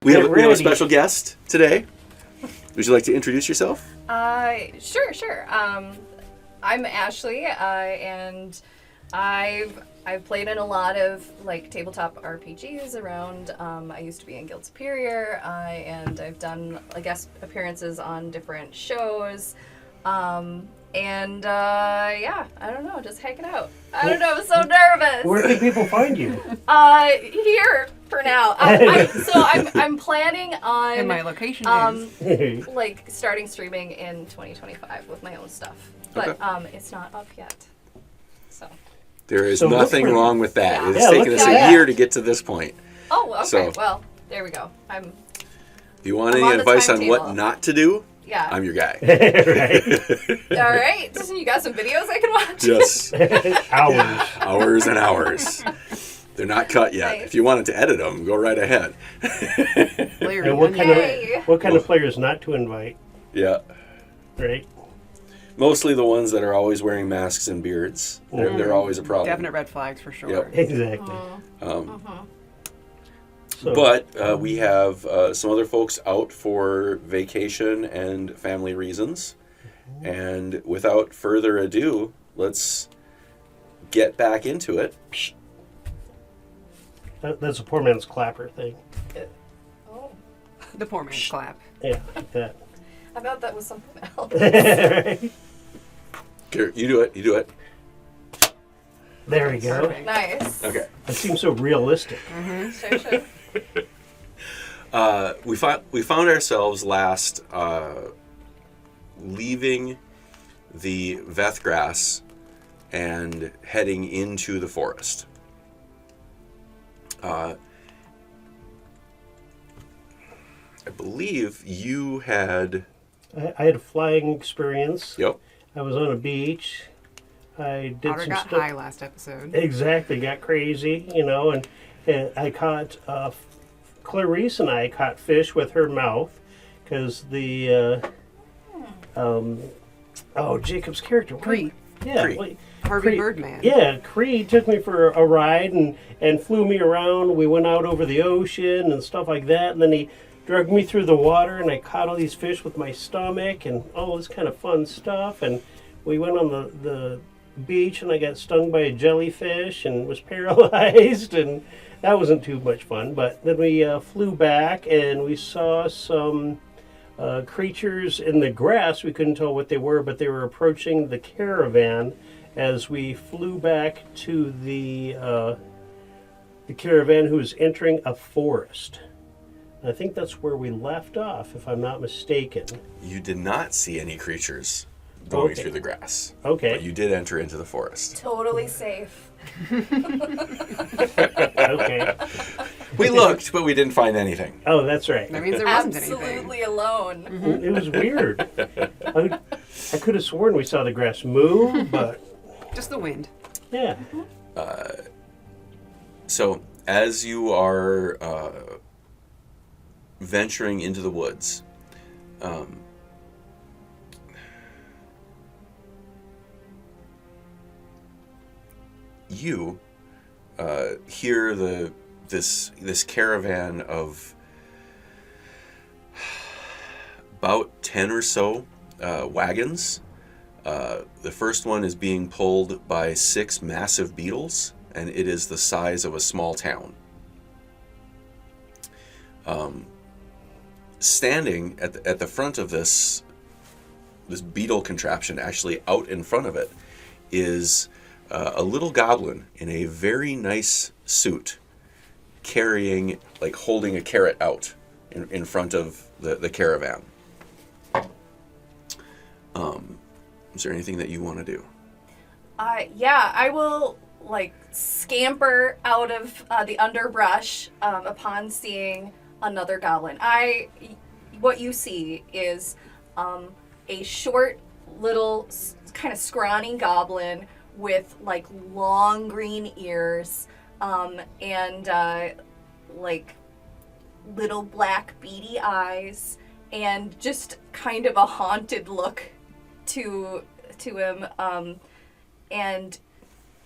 We have a special guest today. Would you like to introduce yourself? Sure. I'm Ashley, and I've played in a lot of like tabletop RPGs around. I used to be in Guild Superior, and I've done guest appearances on different shows. Yeah, I don't know, just hanging out. I don't know, I'm so nervous. Where can people find you? Here for now. I'm planning on. And my location is like starting streaming in 2025 with my own stuff, but it's not up yet. So. There is nothing wrong with that. Yeah. It's taken us a year to get to this point. Oh, okay. So, well, there we go. if you want any advice on what not to do, yeah, I'm your guy. Right. All right. You got some videos I can watch? Yes. Hours and hours. They're not cut yet. Nice. If you wanted to edit them, go right ahead. And what kind of players not to invite? Yeah. Right. Mostly the ones that are always wearing masks and beards. They're always a problem. definite red flags for sure. Yep. Exactly. But we have some other folks out for vacation and family reasons. And without further ado, let's get back into it. That's a poor man's clapper thing. Oh, The poor man's clap. Yeah, like that. I thought that was something else. Right. Here, you do it. There we go. Perfect. Nice. Okay. That seems so realistic. Sure. We found ourselves last leaving the Vethgrass and heading into the forest. I believe you had... I had a flying experience. Yep. I was on a beach. I did Otter some got stuff. high last episode. Exactly, got crazy, and I caught Clarice and I caught fish with her mouth because the Jacob's character Kree. Yeah, Kree. like, Harvey Kree- Birdman. Yeah, Kree took me for a ride and flew me around. We went out over the ocean and stuff like that, and then he dragged me through the water, and I caught all these fish with my stomach and all this kind of fun stuff. And we went on the beach, and I got stung by a jellyfish and was paralyzed, and that wasn't too much fun. But then we flew back, and we saw some creatures in the grass. We couldn't tell what they were, but they were approaching the caravan as we flew back to the caravan, who was entering a forest. I think that's where we left off, if I'm not mistaken. You did not see any creatures going Okay. through the grass. Okay. But you did enter into the forest. Totally safe. Okay. We looked, but we didn't find anything. Oh, that's right. That means there wasn't anything. Absolutely alone. It was weird. I could have sworn we saw the grass move, but Just the wind. yeah. So, as you are venturing into the woods, you hear this caravan of about 10 or so wagons. The first one is being pulled by 6 massive beetles, and it is the size of a small town. Standing at the front of this beetle contraption, actually out in front of it, is a little goblin in a very nice suit, holding a carrot out in front of the caravan. Is there anything that you want to do? Yeah, I will like scamper out of the underbrush upon seeing another goblin. What you see is a short, little, kind of scrawny goblin with like long green ears and like little black beady eyes and just kind of a haunted look to him. And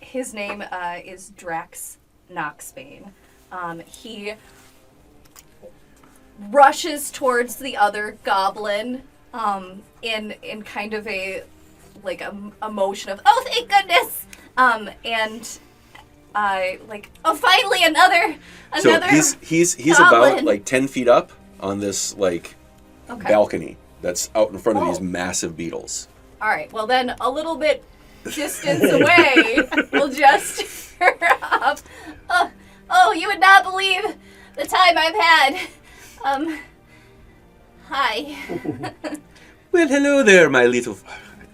his name is Drax Knoxbane. He rushes towards the other goblin in kind of a motion of, oh, thank goodness, and like, oh, finally another. So he's about like 10 feet up on this like balcony that's out in front of these massive beetles. All right. Well, then a little bit distance away, we'll just up. Oh, you would not believe the time I've had. Hi. Well, hello there, my little.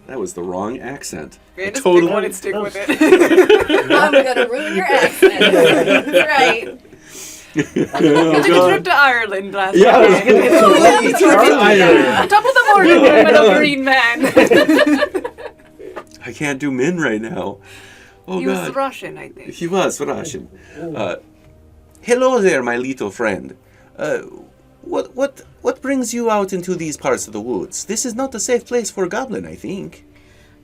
That was the wrong accent. Stick with it. I'm gonna ruin your accent. That's right. I took a trip to Ireland last Yeah, I was night. gonna say, so Ireland. Top of the morning, little green man. I can't do min right now. Oh, He God. was Russian, I think. He was Russian. Hello there, my little friend. What brings you out into these parts of the woods? This is not a safe place for a goblin, I think.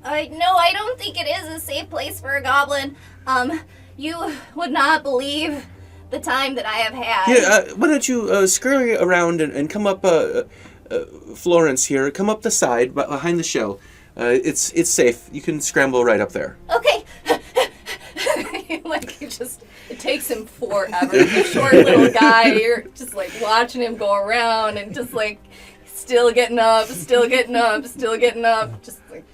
No, I don't think it is a safe place for a goblin. You would not believe the time that I have had. Here, why don't you scurry around and come up, Florence here. Come up the side behind the shell. It's safe. You can scramble right up there. Okay. Like, it takes him forever. The short little guy, you're just like watching him go around and just like still getting up, just like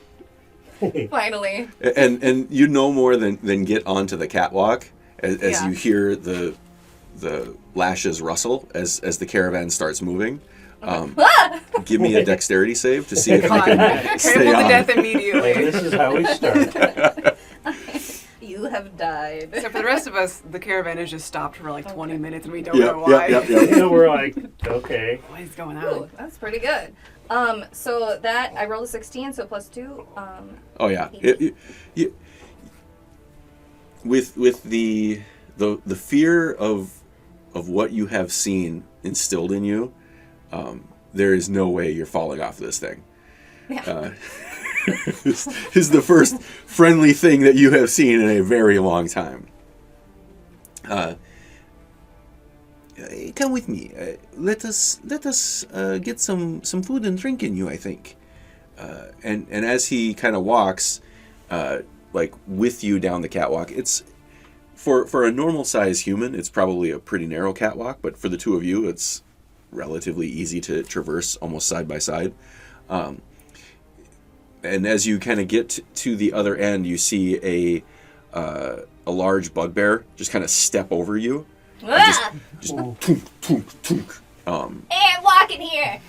finally. And you no more than get onto the catwalk as you hear the lashes rustle as the caravan starts moving. Give me a dexterity save to see if you can stay Critical to on. death immediately. And this is how we start. You have died. So for the rest of us, the caravan has just stopped for like 20 minutes and we don't know why. Yep. And we're like, okay. What is going on? Ooh, that's pretty good. So that I rolled a 16, so plus 2. Oh yeah. With the fear of what you have seen instilled in you, there is no way you're falling off this thing. Yeah. This is the first friendly thing that you have seen in a very long time. Come with me. Let us get some food and drink in you, I think. And as he kind of walks, like with you down the catwalk, it's for a normal size human, it's probably a pretty narrow catwalk, but for the two of you, it's relatively easy to traverse almost side by side. And as you kind of get to the other end, you see a large bugbear just kind of step over you. Just tunk, tunk, tunk. And walk in here.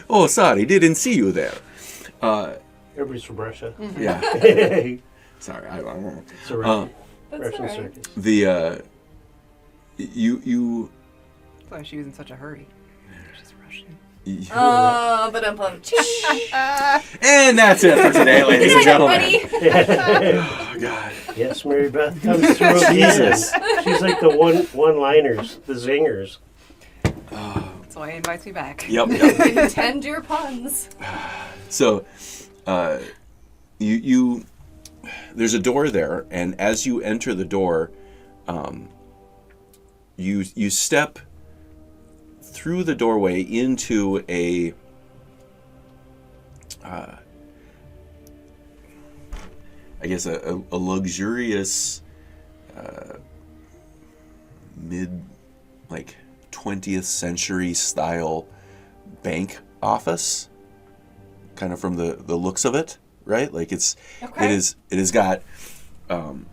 Oh, sorry, didn't see you there. Everybody's from Russia. Yeah, It's sorry, I don't know. a Russian, That's Russian all right. circus. The you That's why she was in such a hurry. She's Russian. Oh, but I'm pumped. and that's it for today, ladies and gentlemen. Buddy. Oh God. Yes, Mary Beth comes through Jesus. again. She's like the one-liners, the zingers. That's why he invites me back. Yep. Intend your puns. So, you there's a door there, and as you enter the door, you step through the doorway into a I guess a luxurious mid 20th century style bank office, kind of from the looks of it, right? Like it has got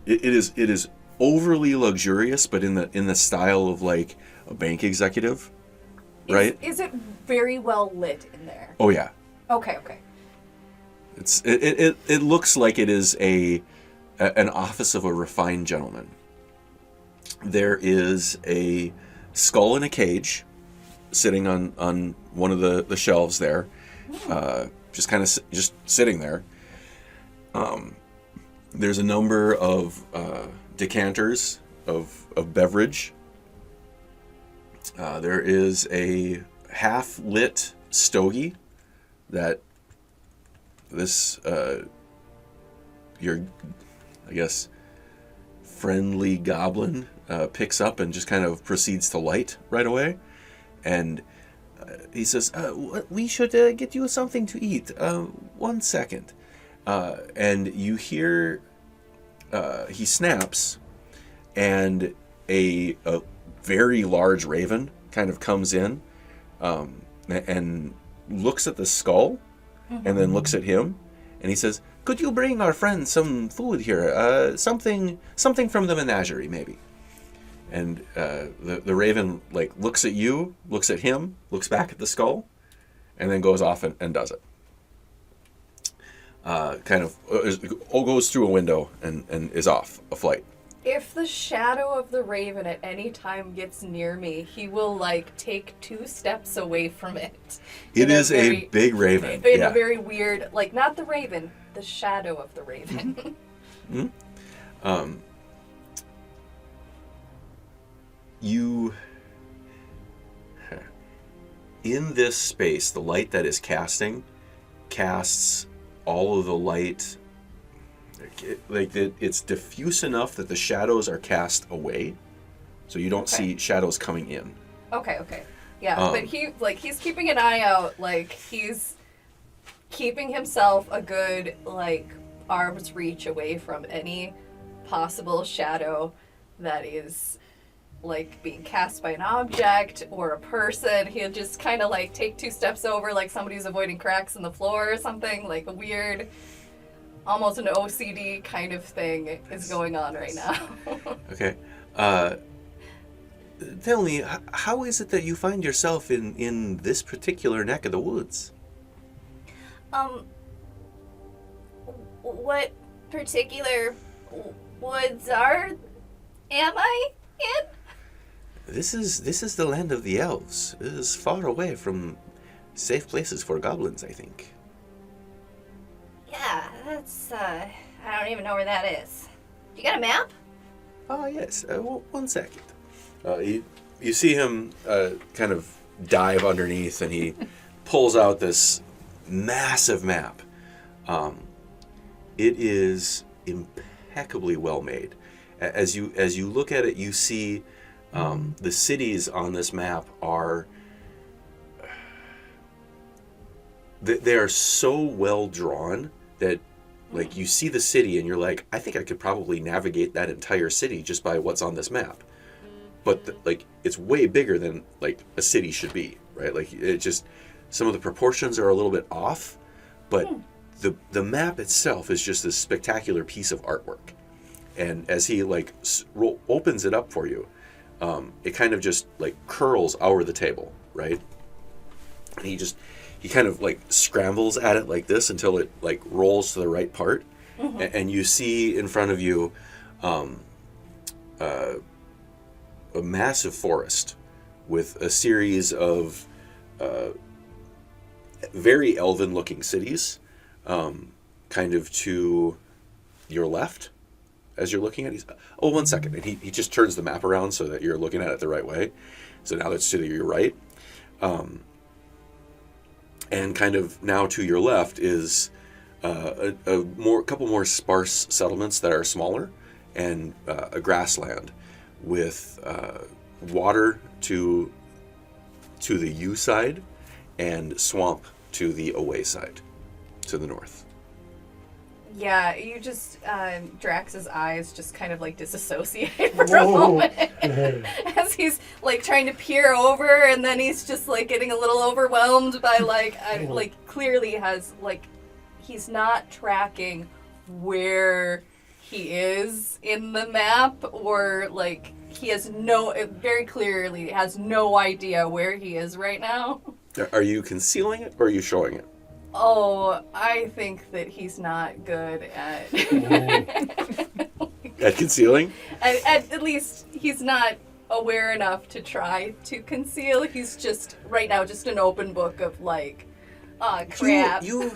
it is overly luxurious, but in the style of like a bank executive, right? Is it very well lit in there? Oh yeah. Okay. It looks like it is an office of a refined gentleman. There is a skull in a cage sitting on one of the shelves there, just kind of just sitting there. There's a number of decanters of beverage. There is a half-lit stogie that this your, I guess, friendly goblin picks up and just kind of proceeds to light right away. And he says, we should get you something to eat. 1 second. And you hear he snaps, and a very large raven kind of comes in and looks at the skull, and then looks at him, and he says, could you bring our friend some food here? Something from the menagerie, maybe. And the raven looks at you, looks at him, looks back at the skull, and then goes off and does it. Goes through a window and is off a flight. If the shadow of the raven at any time gets near me, he will take 2 steps away from it. It is a big raven. In a very weird, not the raven, the shadow of the raven. Mm-hmm. You, in this space, the light that is casts all of the light, it's diffuse enough that the shadows are cast away, so you don't see shadows coming in. Okay. Yeah, but he's keeping an eye out, he's keeping himself a good, arm's reach away from any possible shadow that is being cast by an object or a person. He'll just kind of take 2 steps over, somebody's avoiding cracks in the floor or something, a weird, almost an OCD kind of thing is going on right now. Okay. Tell me, how is it that you find yourself in this particular neck of the woods? What particular woods am I in? This is the land of the elves. It is far away from safe places for goblins, I think. Yeah, that's, I don't even know where that is. You got a map? Ah, yes. 1 second. You see him kind of dive underneath, and he pulls out this massive map. It is impeccably well made. As you look at it, you see the cities on this map are they are so well drawn that you see the city and you're like, I think I could probably navigate that entire city just by what's on this map. But it's way bigger than a city should be, right? It just, some of the proportions are a little bit off, but the map itself is just this spectacular piece of artwork. And as he opens it up for you, it kind of just curls over the table, right? And he kind of scrambles at it like this until it rolls to the right part, and you see in front of you a massive forest with a series of very elven-looking cities, kind of to your left. As you're looking at it, 1 second. And he just turns the map around so that you're looking at it the right way. So now that's to your right. And kind of now to your left is a couple more sparse settlements that are smaller, and a grassland with water to the U side and swamp to the away side, to the north. Yeah, you just, Drax's eyes just kind of disassociate for a moment as he's trying to peer over, and then he's just getting a little overwhelmed by clearly has he's not tracking where he is in the map, or he has very clearly has no idea where he is right now. Are you concealing it or are you showing it? Oh, I think that he's not good at... At concealing? At least he's not aware enough to try to conceal. He's just, right now, just an open book of like, oh, crap. You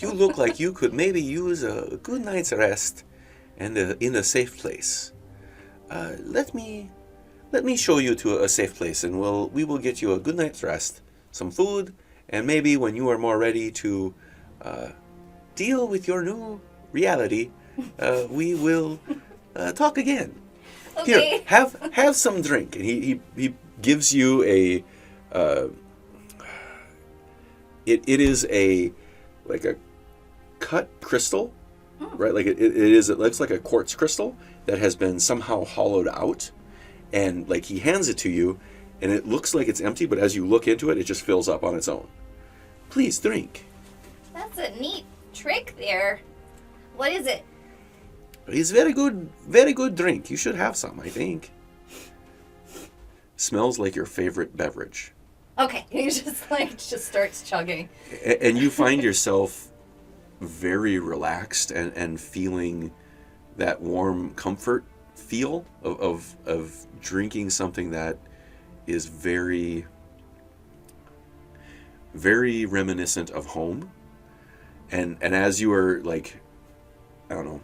look like you could maybe use a good night's rest and in a safe place. Let me show you to a safe place, and we will get you a good night's rest, some food, and maybe when you are more ready to deal with your new reality, we will talk again. Okay. Here, have some drink. And he gives you a it is a like a cut crystal, right? Like it looks like a quartz crystal that has been somehow hollowed out, and like he hands it to you, and it looks like it's empty, but as you look into it, it just fills up on its own. Please drink. That's a neat trick there. What is it? It's very good drink. You should have some, I think. Smells like your favorite beverage. Okay, he just starts chugging. And you find yourself very relaxed and feeling that warm comfort feel of drinking something that is very, very reminiscent of home. And as you are like, I don't know,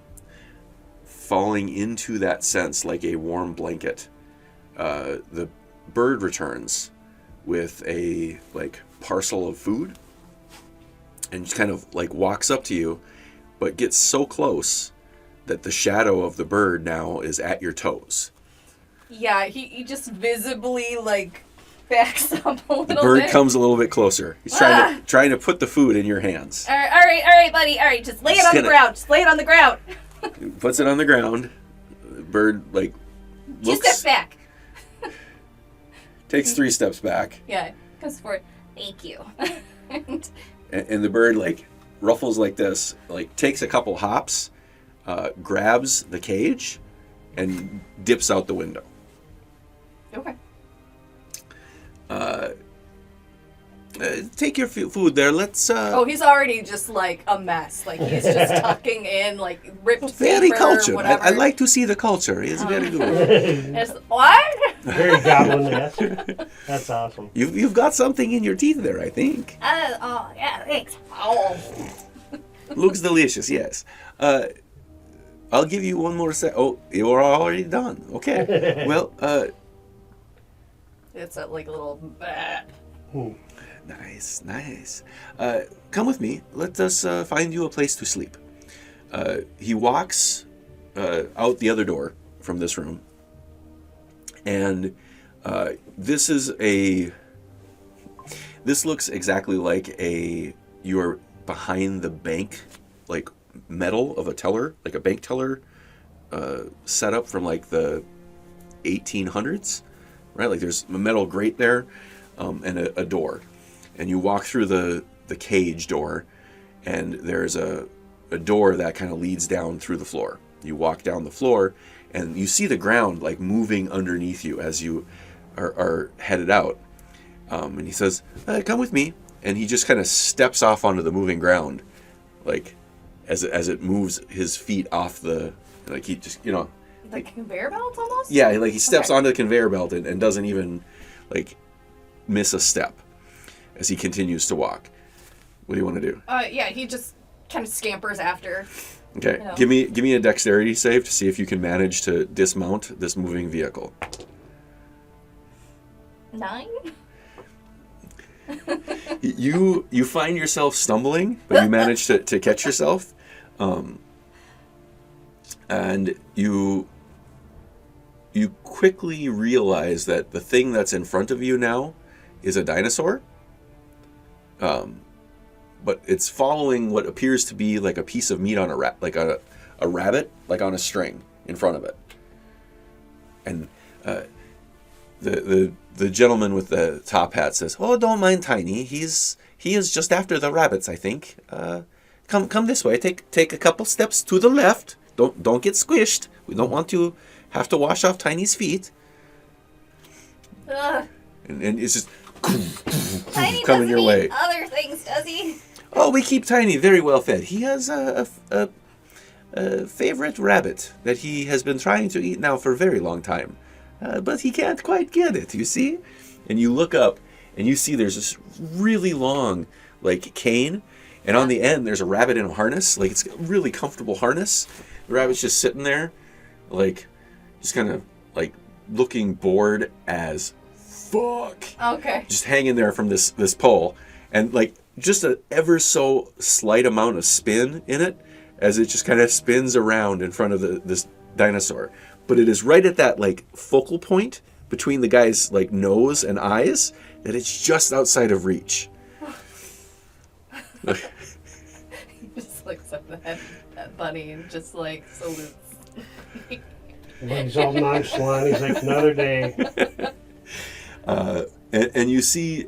falling into that sense like a warm blanket, the bird returns with a like parcel of food and just kind of like walks up to you, but gets so close that the shadow of the bird now is at your toes. Yeah, he just visibly like backs up a little bit. The bird comes a little bit closer. He's trying to put the food in your hands. All right, buddy. All right, just lay it on the ground. Just lay it on the ground. Puts it on the ground. The bird like looks. 2 steps back. Takes 3 steps back. Yeah, comes forward. Thank you. And the bird like ruffles like this, like takes a couple hops, grabs the cage, and dips out the window. Okay. Take your food there. Let's. Oh, he's already just like a mess. Like he's just tucking in like ripped Very paper, cultured. whatever. I like to see the culture. It's very good. It's, what? Very goblin-esque. That's awesome. You've got something in your teeth there, I think. Oh, yeah, thanks. Oh. Looks delicious. Yes. I'll give you one more set. Oh, you're already done. Okay. Well. It's like a little. Nice. Come with me. Let us find you a place to sleep. He walks out the other door from this room, and this looks exactly like you're behind the bank, like metal of a teller, like a bank teller setup from like the 1800s, right? Like there's a metal grate there and a door. And you walk through the cage door, and there's a door that kind of leads down through the floor. You walk down the floor, and you see the ground like moving underneath you as you are headed out. And he says, "Come with me." And he just kind of steps off onto the moving ground, like as it moves his feet off the, like he just, Like conveyor belts almost? yeah, like he steps Okay. onto the conveyor belt and doesn't even like miss a step as he continues to walk. What do you want to do? Yeah, he just kind of scampers after. Okay, You know. give me a dexterity save to see if you can manage to dismount this moving vehicle. 9? You find yourself stumbling, but you manage to catch yourself, and you quickly realize that the thing that's in front of you now is a dinosaur. But it's following what appears to be like a piece of meat on a rabbit, like on a string in front of it. And the gentleman with the top hat says, "Oh, don't mind Tiny. He is just after the rabbits, I think. Come this way. Take a couple steps to the left. Don't get squished. We don't want to have to wash off Tiny's feet." Ugh. And it's just Tiny coming doesn't your eat way. other things, does he? Oh, we keep Tiny very well fed. He has a favorite rabbit that he has been trying to eat now for a very long time. But he can't quite get it, you see? And you look up, and you see there's this really long, like, cane. And on the end, there's a rabbit in a harness. Like, it's a really comfortable harness. The rabbit's just sitting there, like, just kind of, like, looking bored as fuck. Okay. Just hanging there from this pole. And, like, just an ever so slight amount of spin in it as it just kind of spins around in front of this dinosaur. But it is right at that, like, focal point between the guy's, like, nose and eyes that it's just outside of reach. He just looks up at Bunny and just, like, salutes. He's all nonchalant. He's like, another day. And you see,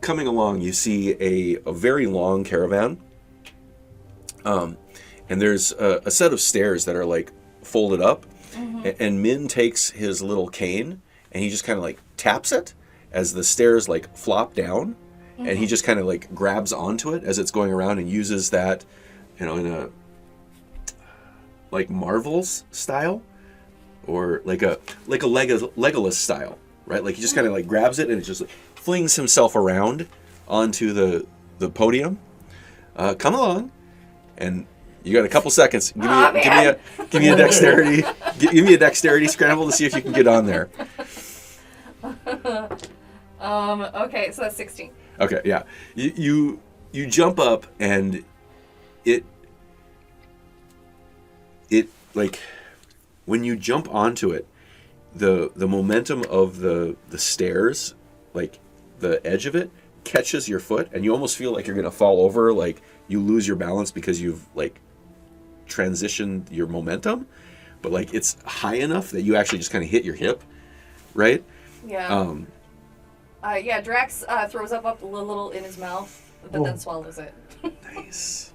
coming along, you see a very long caravan. And there's a set of stairs that are, like, folded up. Mm-hmm. And Min takes his little cane, and he just kind of, like, taps it as the stairs, like, flop down. Mm-hmm. And he just kind of, like, grabs onto it as it's going around and uses that, you know, in a, like, Marvel's style. Or like a Legolas style, right? Like he just kind of like grabs it and it just like, flings himself around onto the podium. Come along, and you got a couple seconds. Give me a dexterity. Give me a dexterity scramble to see if you can get on there. Okay, so that's 16. Okay, yeah. You jump up and it like. When you jump onto it, the momentum of the stairs, like the edge of it, catches your foot, and you almost feel like you're gonna fall over, like you lose your balance because you've like transitioned your momentum, but like it's high enough that you actually just kind of hit your hip, right? Yeah. Yeah. Drax throws up a little in his mouth, but then swallows it. Nice.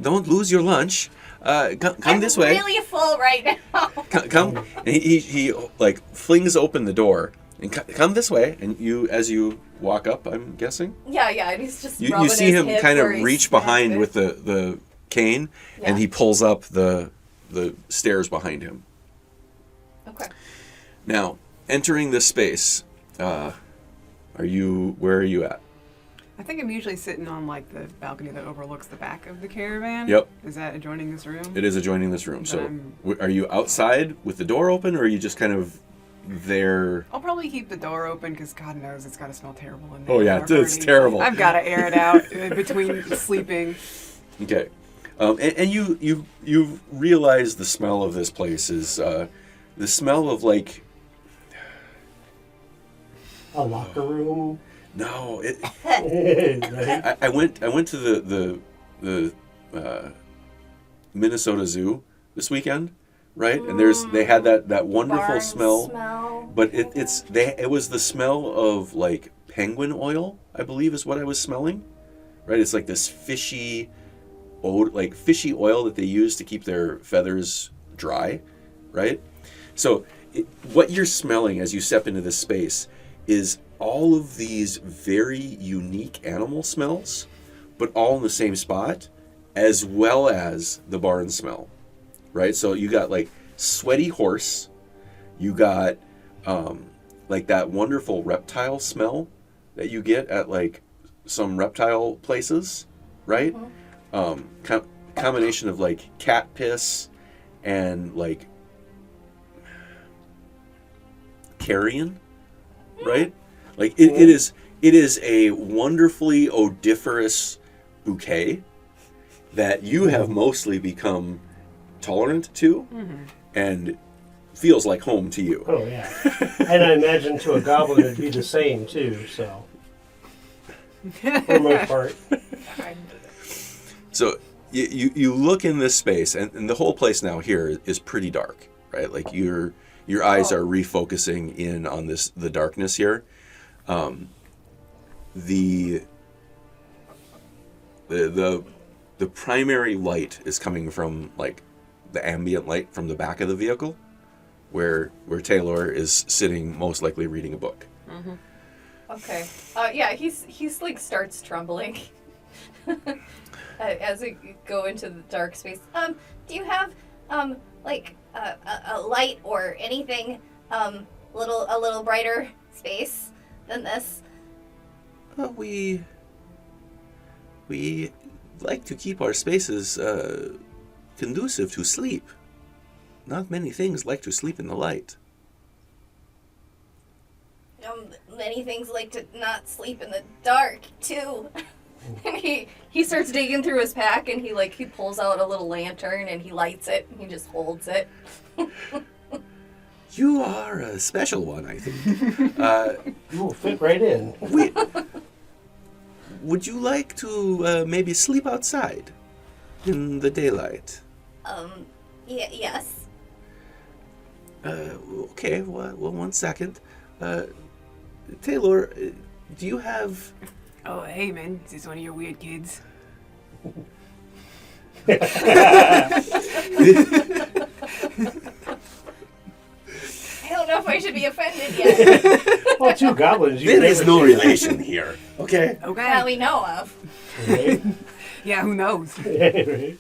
Don't lose your lunch. Come this way. I'm really full right now. Come. And he like flings open the door and come this way. And as you walk up, I'm guessing. Yeah. And he's just you see him kind of reach behind with the cane, and he pulls up the stairs behind him. Okay. Now, entering this space, where are you at? I think I'm usually sitting on like the balcony that overlooks the back of the caravan. Yep. Is that adjoining this room? It is adjoining this room. So are you outside with the door open, or are you just kind of there? I'll probably keep the door open because God knows it's got to smell terrible in there. Oh yeah, it's terrible. I've got to air it out between sleeping. Okay. And you realize the smell of this place is the smell of like a locker room. No, I went to the Minnesota Zoo this weekend, right? And they had that wonderful smell, but it was the smell of like penguin oil, I believe is what I was smelling, right? It's like this fishy oil that they use to keep their feathers dry, right? So what you're smelling as you step into this space is all of these very unique animal smells, but all in the same spot, as well as the barn smell, right? So you got like sweaty horse, you got like that wonderful reptile smell that you get at like some reptile places, right? Combination of like cat piss and like carrion, right? Like it is a wonderfully odoriferous bouquet that you have mostly become tolerant to, and feels like home to you. Oh yeah, and I imagine to a goblin it'd be the same too. So, for the most part. So you look in this space, and the whole place now here is pretty dark, right? Like your eyes are refocusing in on the darkness here. The primary light is coming from like the ambient light from the back of the vehicle, where Taylor is sitting, most likely reading a book. Okay. Yeah, he's like starts trembling, As we go into the dark space, do you have like a light or anything a little brighter space than this? We like to keep our spaces conducive to sleep. Not many things like to sleep in the light. Many things like to not sleep in the dark too. And he starts digging through his pack, and he pulls out a little lantern and he lights it and he just holds it. You are a special one, I think. You will fit right in. Would you like to maybe sleep outside in the daylight? Yes. Okay, well, 1 second. Taylor, do you have... Oh, hey, man. Is this one of your weird kids? I don't know if I should be offended yet. Well, 2 goblins. There is no relation here, okay? Okay. That we know of. Right? Yeah, who knows? Right?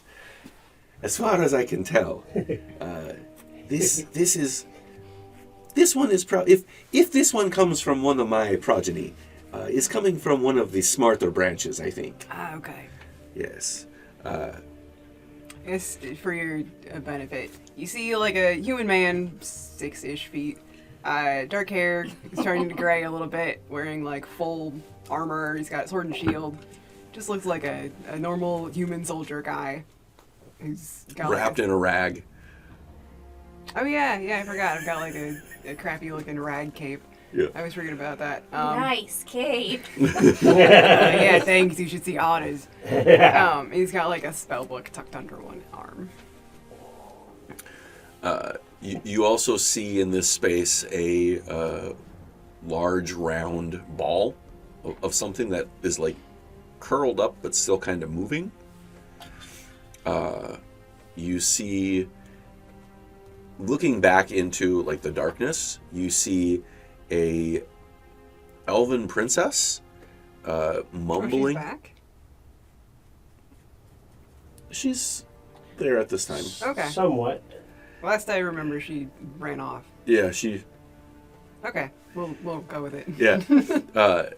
As far as I can tell, this one is if this one comes from one of my progeny, it's coming from one of the smarter branches, I think. Ah, okay. Yes. It's for your benefit. You see, like a human man, 6-ish feet, dark hair, he's turning to gray a little bit, wearing like full armor. He's got sword and shield. Just looks like a normal human soldier guy. Who's got Wrapped in a rag. Oh yeah, I forgot. I've got like a crappy looking rag cape. Yeah. I was forgetting about that. Nice cape. Yeah, thanks. You should see Otter's. He's got like a spell book tucked under one arm. You also see in this space a large round ball of something that is like curled up but still kind of moving. You see, looking back into like the darkness, you see a elven princess mumbling. Oh, she's back? She's there at this time. Okay. Somewhat. Last I remember, she ran off. Yeah, she. Okay, we'll go with it. Yeah.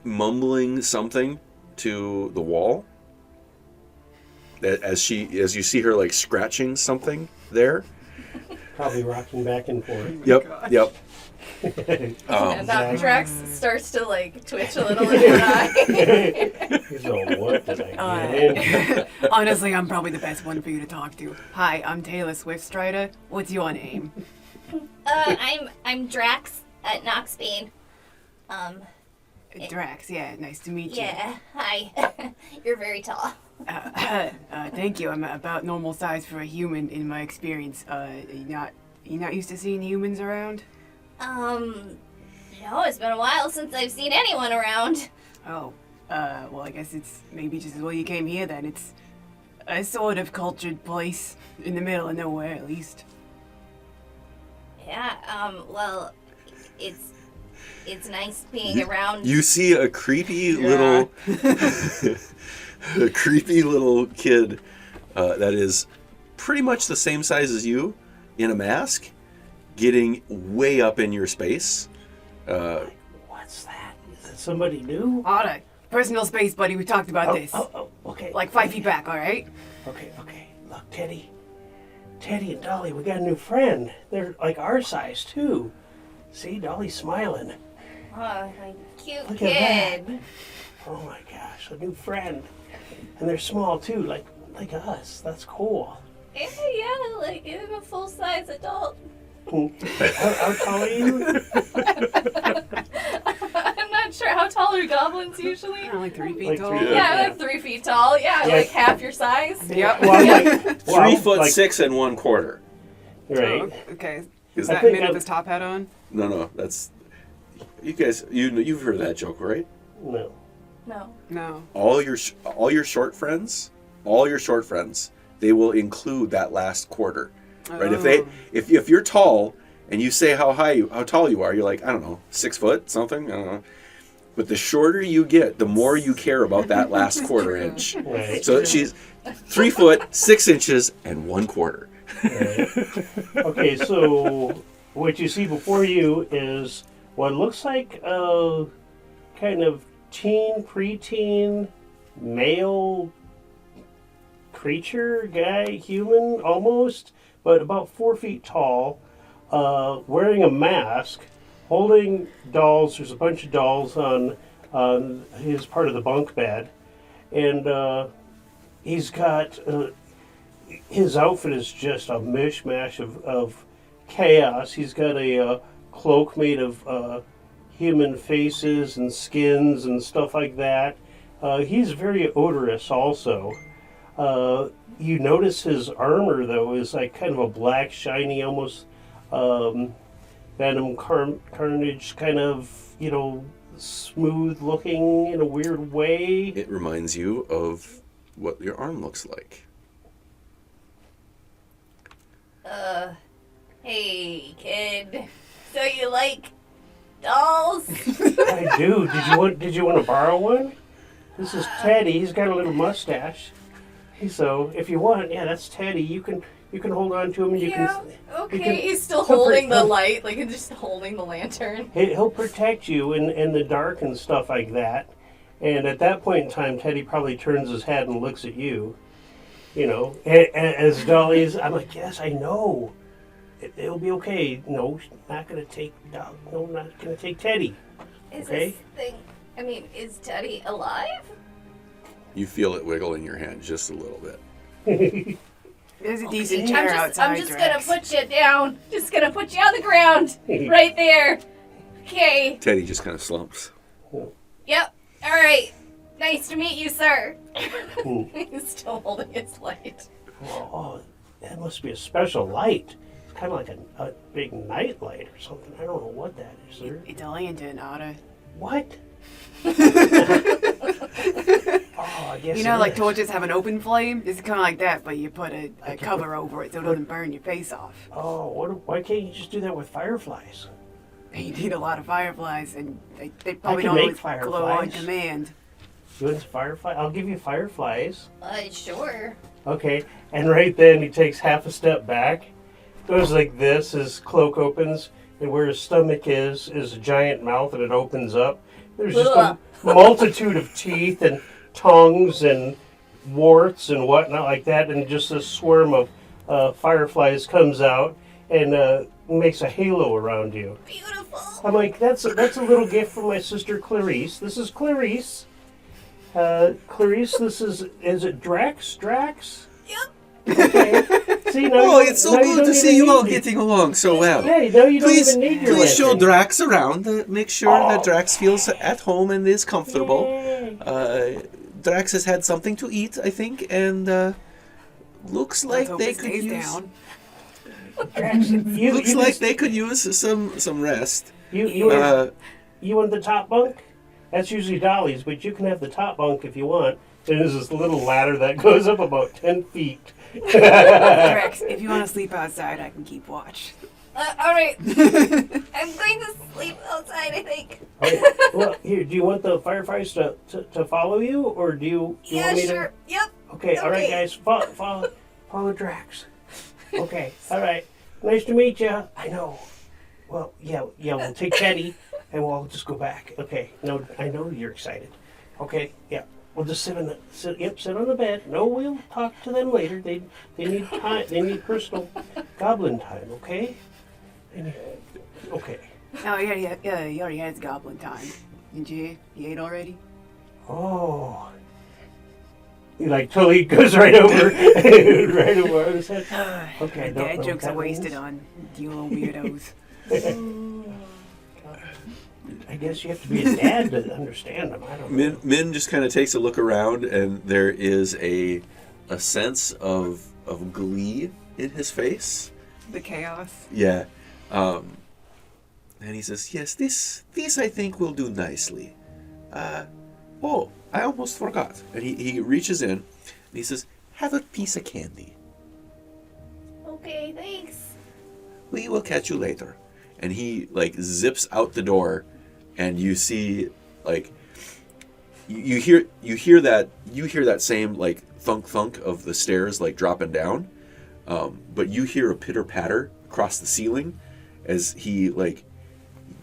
Mumbling something to the wall. As you see her like scratching something there. Probably rocking back and forth. Yep. And that Drax starts to like twitch a little in her eye. He's all, what did I get in? Honestly, I'm probably the best one for you to talk to. Hi, I'm Taylor Swiftstrider. What's your name? I'm Drax at Knoxbane. Drax, yeah, nice to meet you. Yeah, hi. You're very tall. Thank you. I'm about normal size for a human in my experience. You not used to seeing humans around? No, it's been a while since I've seen anyone around. Oh, well, I guess it's maybe just as well you came here then. It's a sort of cultured place in the middle of nowhere, at least. Yeah, well, it's nice being around. You see a creepy little a creepy little kid that is pretty much the same size as you in a mask getting way up in your space. What's that? Is it somebody new? Otter, personal space, buddy. We talked about this. Oh, okay. Like 5 feet back, all right? Okay. Look, Teddy and Dolly, we got a new friend. They're like our size, too. See, Dolly's smiling. Oh, a cute Look kid. at that. Oh my gosh, a new friend. And they're small, too, like us. That's cool. Yeah, like I'm a full-size adult. How tall are you? I'm not sure. How tall are goblins usually? Kinda like 3 feet Like tall. 3 feet. Yeah, I'm like 3 feet tall. Yeah, Yeah. like half your size. Yep. Well, I'm like, 3 foot like, 6 1/4. Right. Oh, okay. Is Is I that think mid with I'm- his top hat on? No, that's you guys. You've heard that joke, right? No. No. No. All your short friends, they will include that last quarter, right? Oh. If you're tall and you say how tall you are, you're like, I don't know, 6 foot something. I don't know. But the shorter you get, the more you care about that last quarter inch. Right. So she's 3 foot, 6 inches, and 1/4. Right. Okay, so what you see before you is what looks like a kind of preteen, male creature, guy, human almost, but about 4 feet tall, wearing a mask, holding dolls. There's a bunch of dolls on his part of the bunk bed, and he's got his outfit is just a mishmash of chaos. He's got a cloak made of human faces and skins and stuff like that. He's very odorous also. You notice his armor, though, is like kind of a black, shiny, almost venom carnage, kind of, smooth looking in a weird way. It reminds you of what your arm looks like. Hey, kid. So you like dolls? I do. Did you want to borrow one? This is Teddy. He's got a little mustache. So if you want, yeah, that's Teddy. You can hold on to him. And Okay, he's still holding the light, like he's just holding the lantern. He'll protect you in the dark and stuff like that. And at that point in time, Teddy probably turns his head and looks at you. As Dolly's, I'm like, yes, I know. It'll be okay. No, not gonna take Dolly. No, not gonna take Teddy. Is Okay. this thing? I mean, is Teddy alive? You feel it wiggle in your hand just a little bit. There's a decent chair outside. I'm just Drax. gonna put you down. Just gonna put you on the ground, right there. Okay. Teddy just kind of slumps. Yep. All right. Nice to meet you, sir. He's still holding his light. Oh, that must be a special light. It's kind of like a big night light or something. I don't know what that is, sir. It's a lantern, Otter. What? Oh, I guess You know, it like is. torches have an open flame? It's kind of like that, but you put a cover over it so it doesn't burn your face off. Oh, why can't you just do that with fireflies? You need a lot of fireflies, and they probably can don't make always glow on fireflies. command. You want some firefly? I'll give you fireflies. Sure. Okay, and right then he takes half a step back, goes like this, his cloak opens, and where his stomach is a giant mouth, and it opens up. There's just a multitude of teeth and tongues and warts and whatnot like that, and just a swarm of fireflies comes out and makes a halo around you. Beautiful. I'm like, that's a little gift from my sister Clarice. This is Clarice. Clarice, this is it Drax? Drax? Yep. Okay. See, now Oh, you it's so now good don't to see even you all need me. getting along so well. Yeah, now you don't Please, even need your please show lantern. Drax around. Make sure that Oh. Drax feels at home and is comfortable. Yay. Drax has had something to eat, I think, and looks like Let's hope they it could stays use. down. Drax, Looks like they could use some rest. you want the top bunk? That's usually Dolly's, but you can have the top bunk if you want. There's this little ladder that goes up about 10 feet. Drax, if you want to sleep outside, I can keep watch. All right. I'm going to sleep outside, I think. Well, here, do you want the fireflies to follow you, or do you want me Sure. to? Yep. Okay, all right, Okay. guys, follow Drax. Okay, all right. Nice to meet you. I know. Well, yeah, we'll take Teddy, and we'll just go back. Okay, no, I know you're excited. Okay, yeah. We'll just sit on the bed. No, we'll talk to them later. They need time. They need personal goblin time. Okay. Okay. Oh, yeah, you already had goblin time. Did you? You ate already? Oh. He totally goes right over, right over his head. Okay. don't know Dad what jokes that are wasted means. on you little weirdos. I guess you have to be a dad to understand them. I don't know. Min just kind of takes a look around, and there is a sense of glee in his face. The chaos. Yeah. And he says, yes, this I think will do nicely. Oh, I almost forgot. And he reaches in, and he says, have a piece of candy. Okay, thanks. We will catch you later. And he, zips out the door, and you see like you hear that same like thunk thunk of the stairs like dropping down, but you hear a pitter patter across the ceiling as he like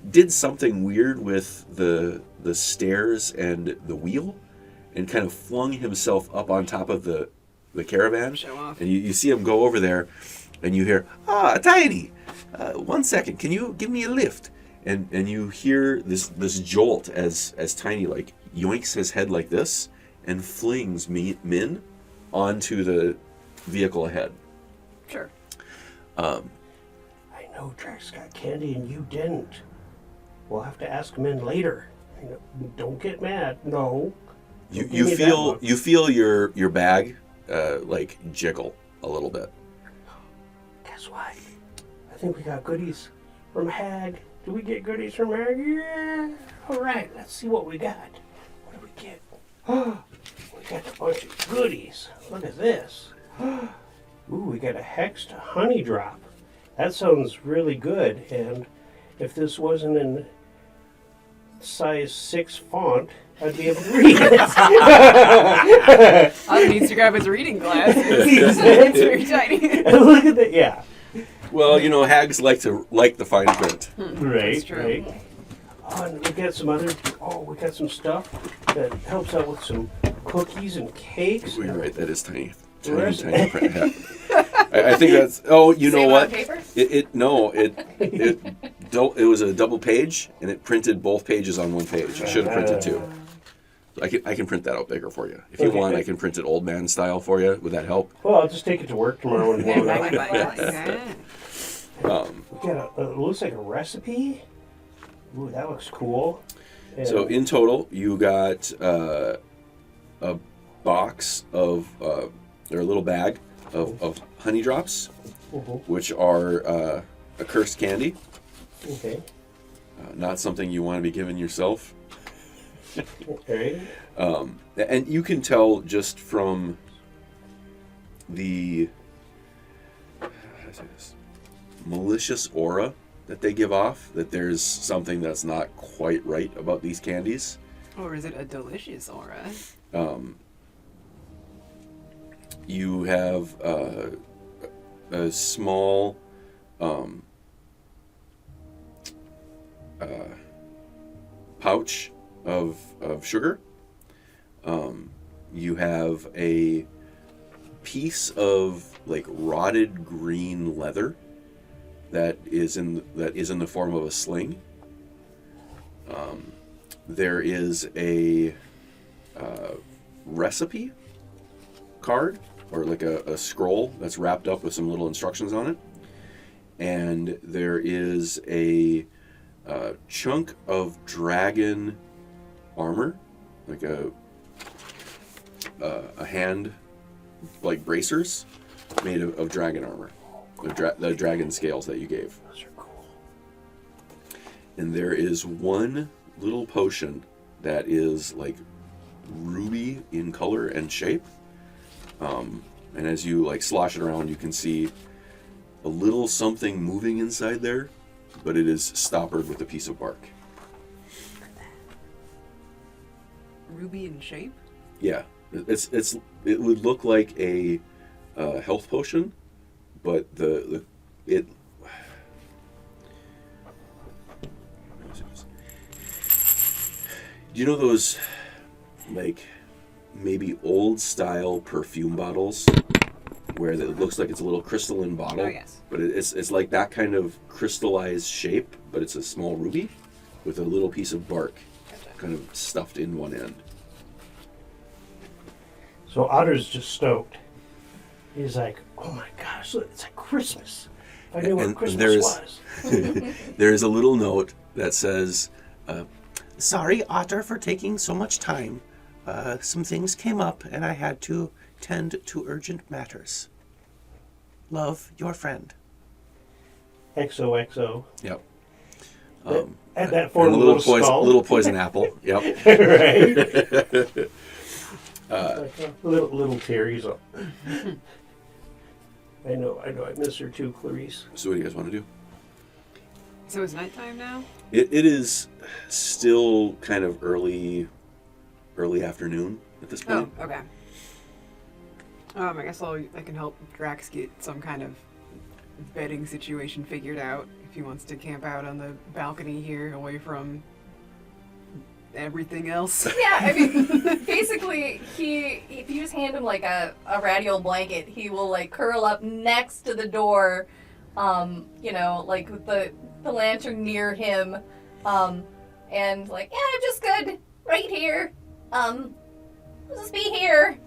did something weird with the stairs and the wheel, and kind of flung himself up on top of the caravan. Show off. And you see him go over there, and you hear, Tiny, 1 second, can you give me a lift? And you hear this jolt as Tiny like yoinks his head like this and flings Min onto the vehicle ahead. Sure. I know Drax got candy and you didn't. We'll have to ask him in later. Don't get mad. No. You feel your bag like jiggle a little bit. Guess what? I think we got goodies from Hag. Do we get goodies from Hag? Yeah. All right. Let's see what we got. What do we get? We got a bunch of goodies. Look at this. Ooh, we got a hexed honey drop. That sounds really good. And if this wasn't in size 6 font, I'd be able to read it. Otter needs to grab his reading glasses. It's very tiny. Look at that, yeah. Well, hags like the fine print. Right, That's true. right. Oh, and we got some stuff that helps out with some cookies and cakes. You're right, that is tiny Where is print. it? Yeah. I think that's. Oh, you know Same what? on paper? It was a double page, and it printed both pages on one page. I should have printed two. I can print that out bigger for you if you Okay. want. I can print it old man style for you. Would that help? Well, I'll just take it to work tomorrow and blow it Like up. that. We got it looks like a recipe. Ooh, that looks cool. And So in total, you got a box of, or a little bag of honey drops, Mhm. which are a cursed candy. Okay. Not something you want to be giving yourself. Okay. And you can tell just from the how do I say this, malicious aura that they give off that there's something that's not quite right about these candies. Or is it a delicious aura? You have a small pouch of sugar. You have a piece of like rotted green leather that is in the form of a sling. There is a recipe card, or like a scroll that's wrapped up with some little instructions on it, and there is a chunk of dragon armor, like a hand, like bracers made of dragon armor, the dragon scales that you gave. Those are cool. And there is one little potion that is like ruby in color and shape. And as you like slosh it around, you can see a little something moving inside there, but it is stoppered with a piece of bark. Ruby in shape? Yeah, it would look like a health potion, but it. Do you know those, like, maybe old style perfume bottles where it looks like it's a little crystalline bottle? Oh, yes. But it's like that kind of crystallized shape, but it's a small ruby with a little piece of bark kind of stuffed in one end. So Otter's just stoked. He's like, oh my gosh, look, it's like Christmas. If I knew what Christmas was. There is a little note that says, sorry, Otter, for taking so much time. Some things came up and I had to tend to urgent matters. Love, your friend. XOXO. Yep. Add that for And a a little poison apple. Yep. Right. Like a little Terry's. I know. I miss her too, Clarice. So what do you guys want to do? So it's nighttime now? It is. Still kind of early afternoon at this Oh, point. okay. I guess I can help Drax get some kind of bedding situation figured out if he wants to camp out on the balcony here, away from everything else. Yeah, I mean, basically, if you just hand him like a radial blanket, he will like curl up next to the door, like with the lantern near him, and like, yeah, I'm just good right here. I'll just be here.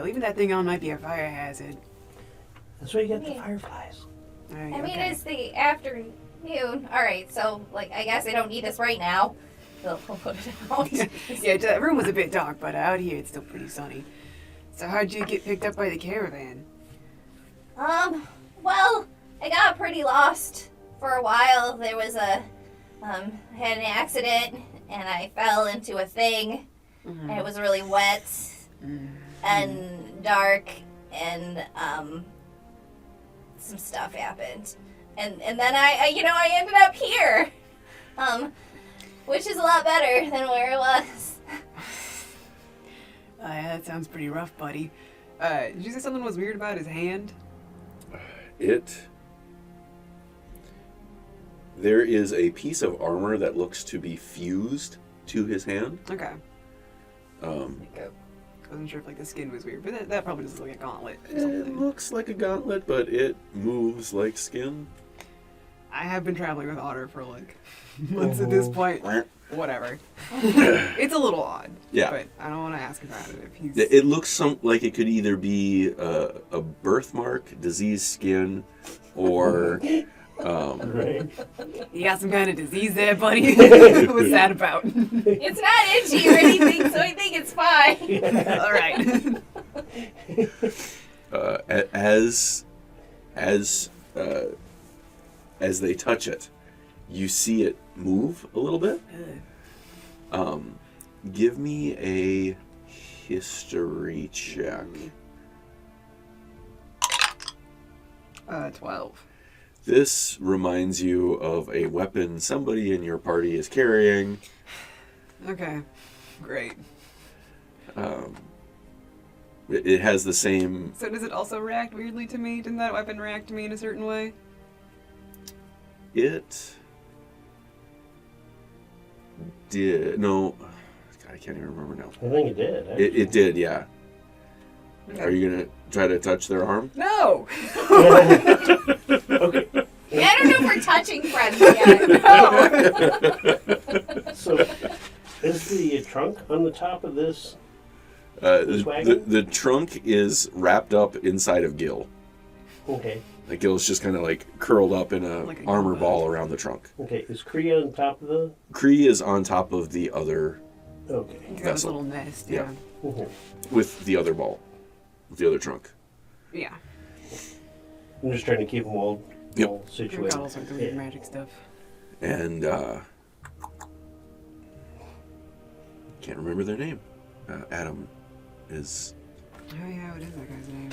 Leaving that thing on might be a fire hazard. That's why you get the fireflies. Right, I mean, okay. it's the afternoon. All right, so like, I guess I don't need this right now. He'll put it out. Yeah, the room was a bit dark, but out here it's still pretty sunny. So how'd you get picked up by the caravan? Well, I got pretty lost for a while. There was I had an accident, and I fell into a thing, and it was really wet and dark, and some stuff happened, and then I ended up here, which is a lot better than where it was. Yeah, that sounds pretty rough, buddy. Did you say something was weird about his hand? There is a piece of armor that looks to be fused to his hand. Okay. Um, I wasn't sure if like the skin was weird, but that probably just looks like a gauntlet or it something. looks like a gauntlet, but it moves like skin. I have been traveling with Otter for like months at this point. Whatever. It's a little odd. Yeah. But I don't want to ask about it if he's... It looks like it could either be a birthmark, diseased skin, or Right. You got some kind of disease there, buddy? What's that about? It's not itchy or anything, so I think it's fine. All right. As they touch it, you see it move a little bit. Give me a history check. 12. This reminds you of a weapon somebody in your party is carrying. Okay. Great. It has the same... So does it also react weirdly to me? Didn't that weapon react to me in a certain way? It did... No. God, I can't even remember now. I think it did. Actually. It did, yeah. Okay. Are you going to try to touch their arm? No! Okay. Yeah, I don't know if we're touching friends yet. No! So, is the trunk on the top of this? The trunk is wrapped up inside of Guil. Okay. Like Gil's just kind of like curled up in a Like a armor gumbo. ball around the trunk. Okay. Is Kree on top of the? Kree is on top of the other Okay. He's got his Vessel. little nest, Yeah. yeah. Mhm. with the other ball, with the other trunk. Yeah. I'm just trying to keep them all Yep. We've situated. got all sorts of weird Yeah. magic stuff. And can't remember their name. Adam is Oh yeah, what is that guy's name?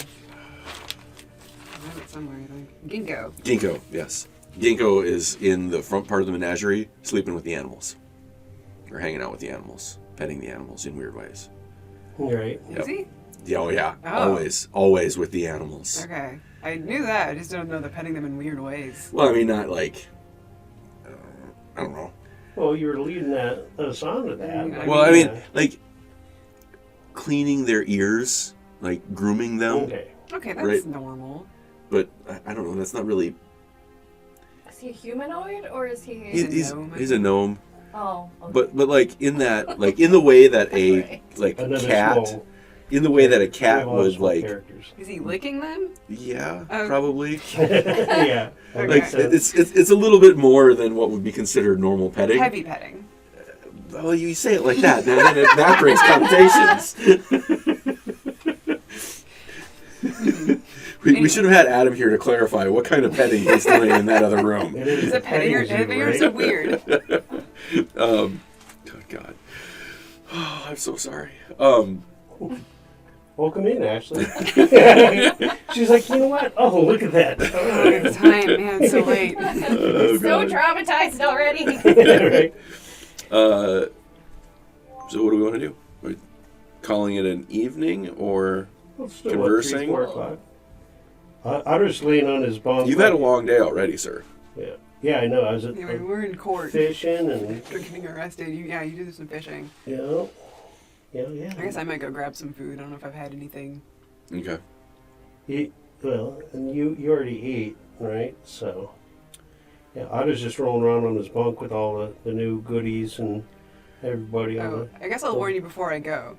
I have it somewhere, I think. Ginko. Ginko. Yes, Ginko is in the front part of the menagerie, sleeping with the animals, or hanging out with the animals, petting the animals in weird ways. Right. Yep. Is he? Yeah, oh yeah, Oh. always with the animals. Okay. I knew that, I just don't know they're petting them in weird ways. Well, I mean, not like I don't know. Well, you were leading us on to that. Well, I mean, like cleaning their ears, like grooming them. Okay. Okay, that's Right. normal. But I don't know. That's not really. Is he a humanoid or is he? He's a gnome, I He's a gnome. Oh. Okay. But like in that, like in the way that a Right. like Another cat, small- in the way that a cat we have a lot of would small like, characters. Is he licking them? yeah, Oh. probably. Yeah. Okay. Like it's a little bit more than what would be considered normal petting. Heavy petting. Well, you say it like that, now then that brings connotations. We should have had Adam here to clarify what kind of petting he's doing in that other room. It is Is it petting or zoo, heavy or right? is it weird? Oh, God. Oh, I'm so sorry. Welcome in, Ashley. She's like, you know what? Oh, look at that. Time, man, it's so late. Oh, so God. traumatized already. Right. So what do we want to do? Are we calling it an evening or Let's do conversing? 4 o'clock. Otter's laying on his bunk. You've had a long day already, sir. Yeah. Yeah, I know. I was at Yeah, we're in court. fishing and Getting arrested. You do some fishing. yeah. I guess I might go grab some food. I don't know if I've had anything. Okay. And you already ate, right? So yeah, Otter's just rolling around on his bunk with all the new goodies and everybody on Oh, I guess I'll warn you before I go.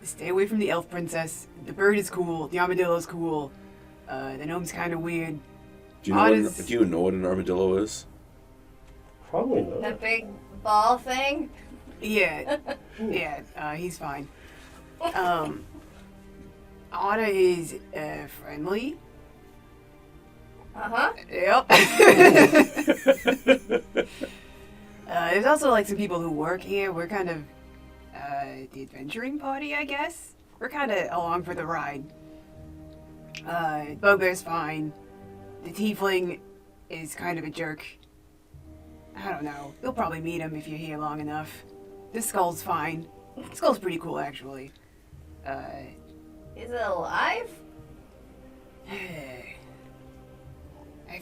Stay away from the elf princess. The bird is cool. The armadillo's cool. The gnome's kind of weird. Do you know what an armadillo is? Probably not. That big ball thing? Yeah, he's fine. Otter is friendly. Uh-huh. Yep. There's also like some people who work here. We're kind of the adventuring party, I guess. We're kind of along for the ride. Bugbear's fine. The tiefling is kind of a jerk. I don't know. You'll probably meet him if you're here long enough. The skull's fine. The skull's pretty cool, actually. Is it alive? I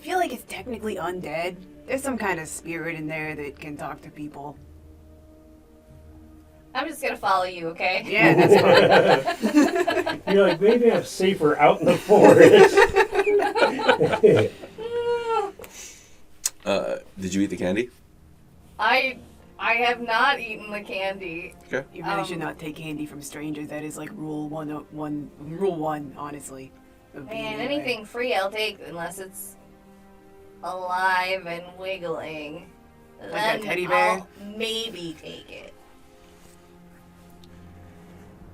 feel like it's technically undead. There's some kind of spirit in there that can talk to people. I'm just gonna follow you, okay? Yeah, that's fine. You're like, maybe I'm safer out in the forest. Did you eat the candy? I have not eaten the candy. Okay. You really should not take candy from strangers. That is like rule one, honestly. of being Man, in a way. anything free I'll take unless it's alive and wiggling. Like Then a teddy bear? I'll maybe take it.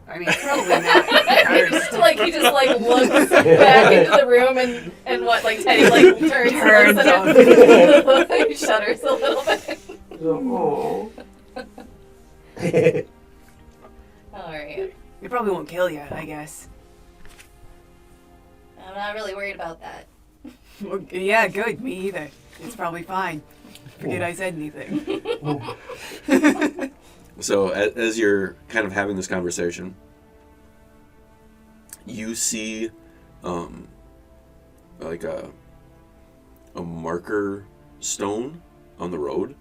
I mean, probably not. Like he just like looks back into the room and what like Teddy like turns and he shudders a little bit. Oh. All right, It probably won't kill you, I guess. I'm not really worried about that. Well, yeah, good. Me either. It's probably fine. Forget I said anything. So as you're kind of having this conversation, you see like a marker stone on the road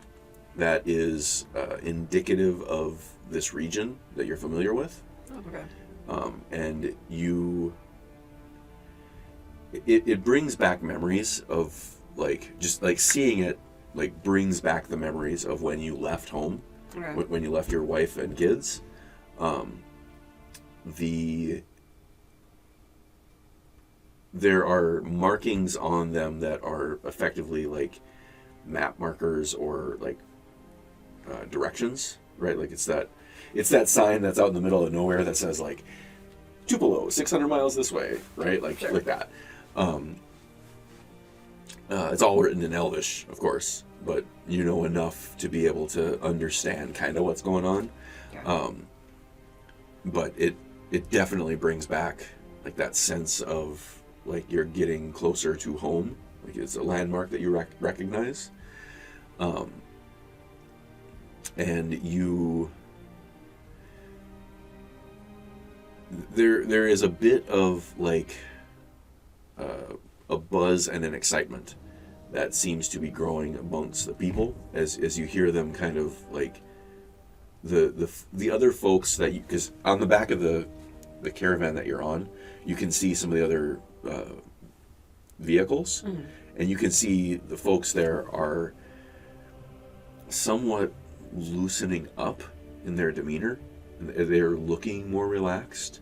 that is indicative of this region that you're familiar with. Okay. And it brings back memories of like just like seeing it like brings back the memories of when you left home. Okay. When you left your wife and kids. There are markings on them that are effectively like map markers or like directions, right? Like it's that sign that's out in the middle of nowhere that says like Tupelo, 600 miles this way, right? Like Sure. like that. It's all written in Elvish, of course, but you know enough to be able to understand kind of what's going on. Okay. But it definitely brings back like that sense of like you're getting closer to home. Like it's a landmark that you recognize. And you there is a bit of like a buzz and an excitement that seems to be growing amongst the people as you hear them kind of like the other folks that you, because on the back of the caravan that you're on, you can see some of the other vehicles, and you can see the folks there are somewhat loosening up in their demeanor. They're looking more relaxed.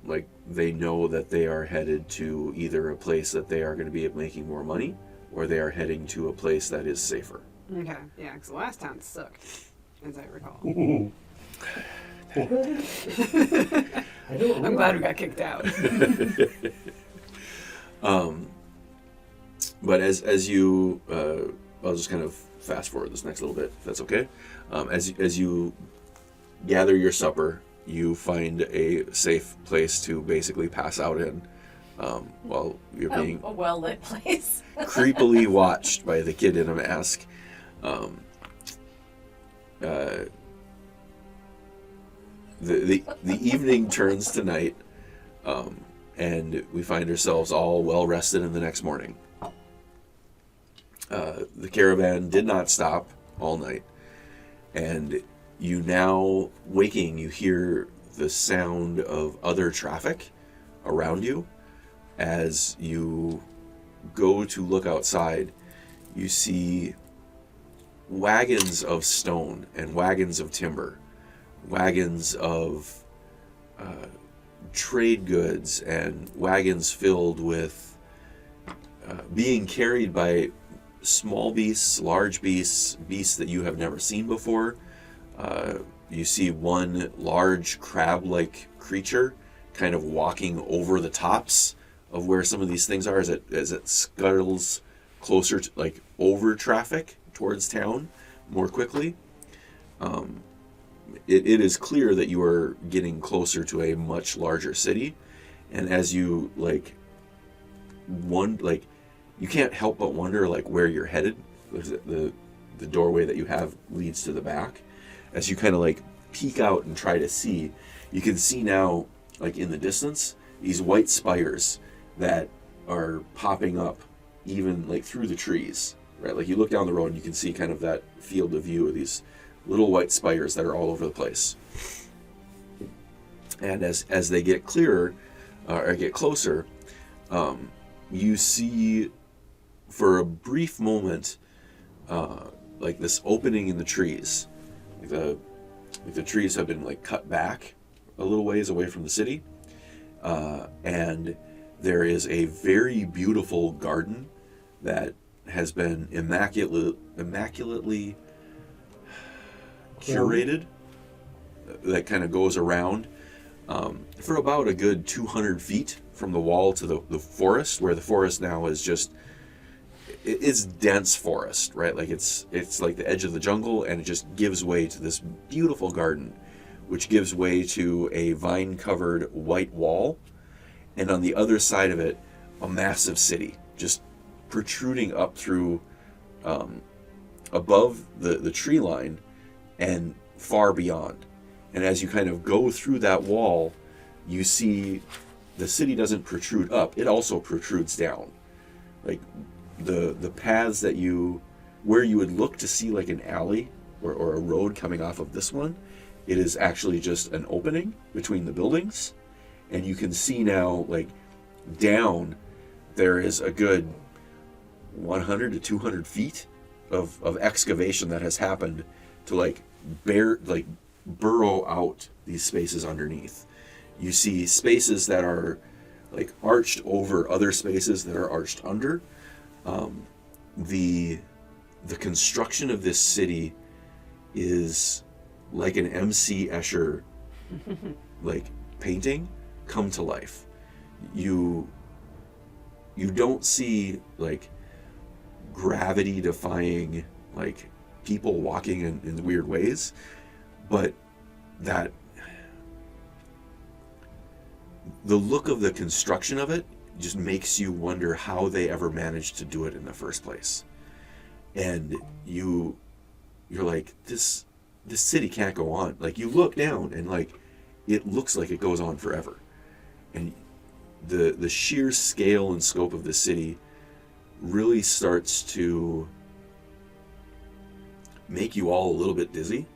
Like they know that they are headed to either a place that they are going to be making more money, or they are heading to a place that is safer. Okay. Yeah, because the last town sucked, as I recall. I don't know. I'm glad we got kicked out. But as you, I'll just kind of fast forward this next little bit, if that's okay. As you gather your supper, you find a safe place to basically pass out in. while you're being A well-lit place. creepily watched by the kid in a mask. The evening turns to night, and we find ourselves all well rested in the next morning. The caravan did not stop all night, and you now waking, you hear the sound of other traffic around you. As you go to look outside, you see wagons of stone and wagons of timber, wagons of trade goods, and wagons filled with being carried by small beasts, large beasts, beasts that you have never seen before. You see one large crab-like creature kind of walking over the tops of where some of these things are as it scuttles closer to, like, over traffic towards town more quickly. It is clear that you are getting closer to a much larger city, and as you you can't help but wonder where you're headed. The doorway that you have leads to the back. As you kind of peek out and try to see, you can see now, in the distance, these white spires that are popping up even through the trees, right? You look down the road and you can see kind of that field of view of these little white spires that are all over the place. And as they get clearer or get closer, you see for a brief moment this opening in the trees. The trees have been cut back a little ways away from the city, and there is a very beautiful garden that has been immaculately curated, that kind of goes around for about a good 200 feet from the wall to the forest, where the forest now is just, it's dense forest, right? It's like the edge of the jungle, and it just gives way to this beautiful garden, which gives way to a vine-covered white wall, and on the other side of it, a massive city, just protruding up through above the tree line and far beyond. And as you kind of go through that wall, you see the city doesn't protrude up, it also protrudes down. The paths where you would look to see an alley or a road coming off of this one, it is actually just an opening between the buildings. And you can see now, down, there is a good 100 to 200 feet of excavation that has happened to burrow out these spaces underneath. You see spaces that are arched over other spaces that are arched under. The construction of this city is like an MC Escher painting come to life. You don't see gravity defying people walking in weird ways, but that the look of the construction of it just makes you wonder how they ever managed to do it in the first place. And you're this city can't go on. You look down and it looks like it goes on forever. And the sheer scale and scope of the city really starts to make you all a little bit dizzy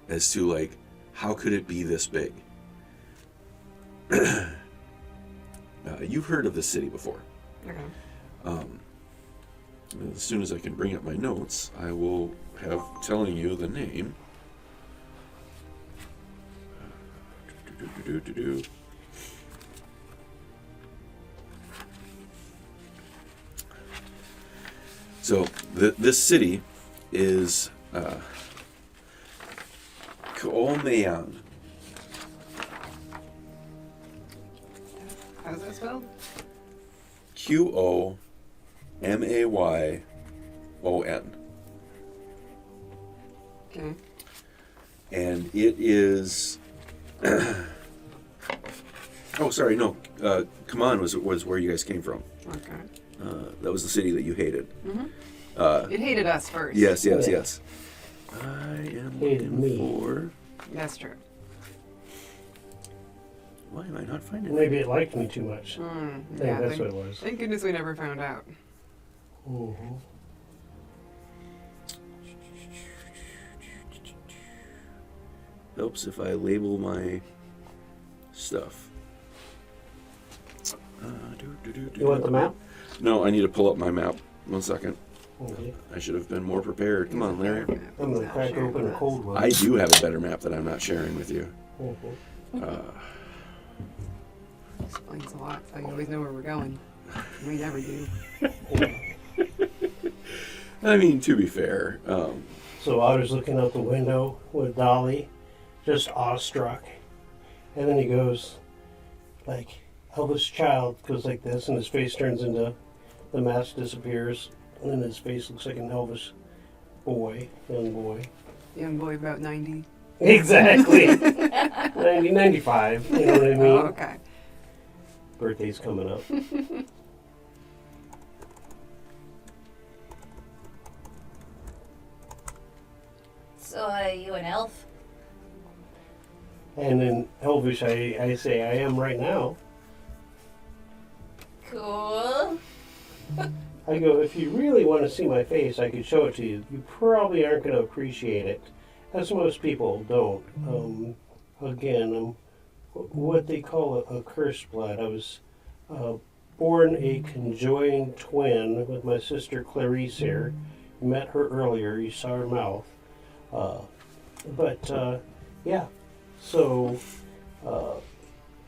as to how could it be this big? You've heard of this city before. Okay. As soon as I can bring up my notes, I will have telling you the name. So this city is Kuomeyan. How's that spelled? Quomayyon. Okay. And it is oh, sorry, no. Kaman was where you guys came from. Okay. That was the city that you hated. It hated us first. Yes. Yeah. I am Hated looking me. for. That's true. Why am I not finding it? Maybe it liked me too much. I think Yeah, that's what it was. thank goodness we never found out. Mhm. Helps if I label my stuff. You want the map? No, I need to pull up my map. 1 second. Okay. I should have been more prepared. Come on, Larry. I'm going to crack open a cold one. I do have a better map that I'm not sharing with you. Mhm. Explains a lot, so you always know where we're going. We never do. I mean, to be fair, So Otter's looking out the window with Dolly, just awestruck. And then he goes, like, Elvis child goes like this, and his face turns into, the mask disappears, and then his face looks like an Elvis boy, young boy. Young boy about 90. Exactly. 90, 95, you know what I mean? Oh, okay. Birthday's coming up. So, are you an elf? And in Elvish, I say, I am right now. Cool. I go, if you really want to see my face, I could show it to you. You probably aren't going to appreciate it, as most people don't. Again, I'm what they call a cursed blood. I was born a conjoined twin with my sister Clarice here. You met her earlier. You saw her mouth. Yeah. So,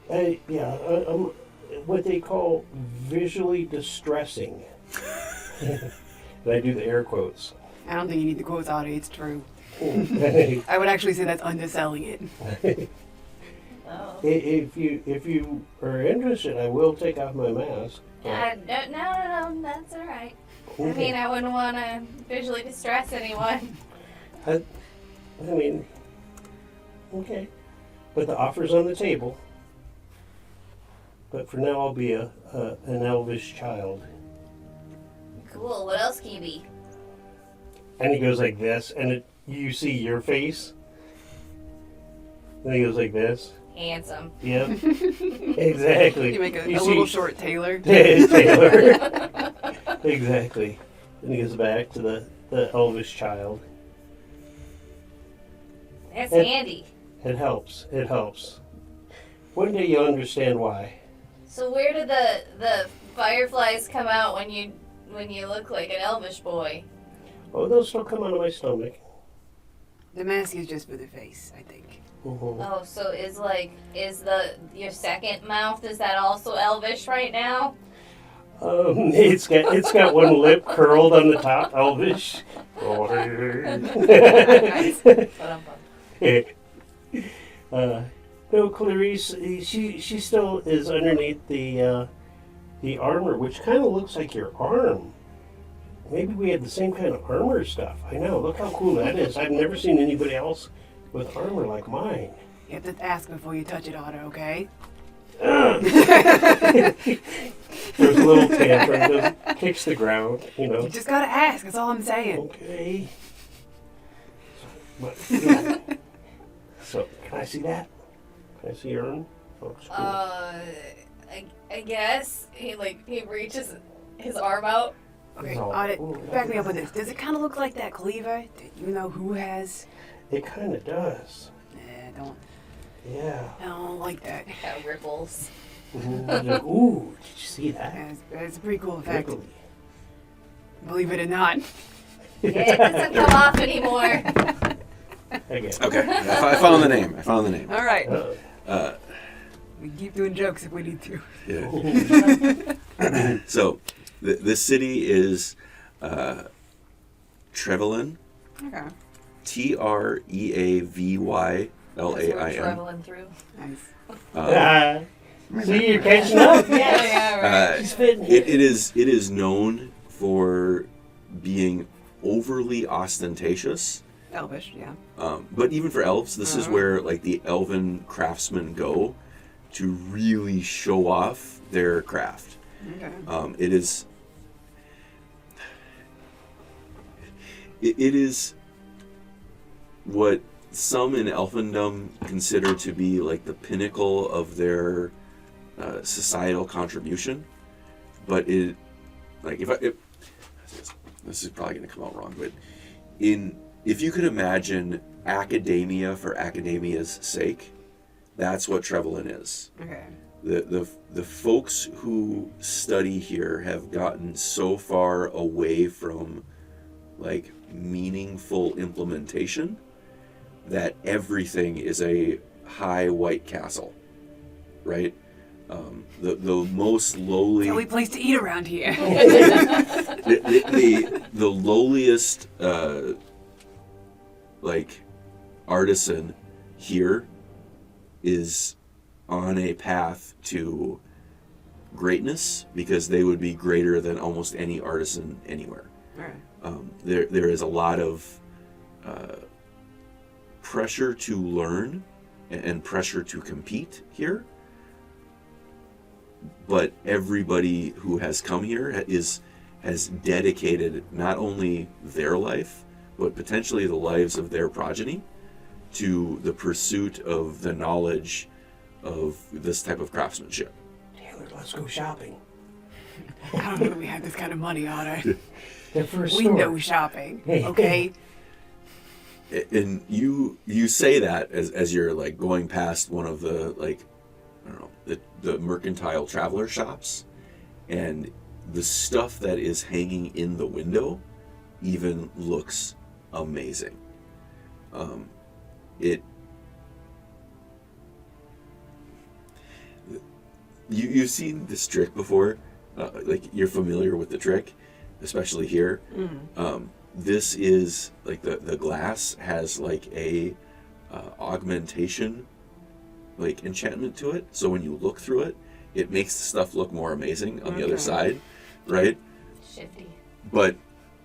I'm what they call visually distressing. And I do the air quotes. I don't think you need the quotes out. It's true. If I would actually say that's underselling it. Oh. you are interested, I will take off my mask. No, that's all right. I mean, I wouldn't want to visually distress anyone. I mean, okay. But the offer's on the table. But for now, I'll be an elvish child. Cool. What else can you be? And he goes like this, and you see your face. And he goes like this. Handsome. Yep. Exactly. You make a see- little short Taylor. Taylor. Exactly. And he goes back to the elvish child. That's And- handy. It helps. It helps. One day you'll understand why. So where do the fireflies come out when you look like an elvish boy? Oh, they'll still come out of my stomach. The mask is just for the face, I think. Mhm. Oh, so is your second mouth, is that also elvish right now? It's got one lip curled on the top, elvish. Nice. No, Clarice, she still is underneath the armor, which kind of looks like your arm. Maybe we had the same kind of armor stuff. I know. Look how cool that is. I've never seen anybody else with armor like mine. You have to ask before you touch it, Otter, okay? There's a little tantrum, just kicks the ground, you know. You just gotta ask, that's all I'm saying. Okay. So, can I see that? Can I see your arm? Oh, it's cool. I guess he reaches his arm out. Okay, No. Otter, Ooh, back me up on this. Does it kind of look like that cleaver that you know who has? It kind of does. Nah, Yeah. I don't like that. Got ripples. Ooh, did you see that? It's a pretty cool effect. Wiggly. Believe it or not. Yeah, it doesn't come off anymore. Okay. Okay, I found the name. All right. Uh, We can keep doing jokes if we need to. Yeah. So, this city is Trevelyan. Okay. Treavylain. That's what we're traveling through. Nice. See, you're catching up. Yeah, right. She's fitting. It is known for being overly ostentatious. Elvish, yeah. But even for elves, this is where like the elven craftsmen go to really show off their craft. Okay. It is what some in Elfendom consider to be like the pinnacle of their societal contribution, but this is probably going to come out wrong, but if you could imagine academia for academia's sake, that's what Trevelyan is. Okay. The folks who study here have gotten so far away from like meaningful implementation that everything is a high white castle, right? The most lowly, The only place to eat around here. the lowliest like artisan here is on a path to greatness because they would be greater than almost any artisan anywhere. Alright. There is a lot of pressure to learn and pressure to compete here, but everybody who has come here has dedicated not only their life but potentially the lives of their progeny to the pursuit of the knowledge of this type of craftsmanship. Taylor, let's go shopping. I don't know that we have this kind of money, Otter. The first We store. know shopping, okay? And you say that as you're like going past one of the like I don't know the mercantile traveler shops, and the stuff that is hanging in the window even looks amazing. You've seen this trick before, like you're familiar with the trick, especially here. This is like the glass has like a augmentation like enchantment to it, so when you look through it, it makes the stuff look more amazing on the other side, right? Shifty. But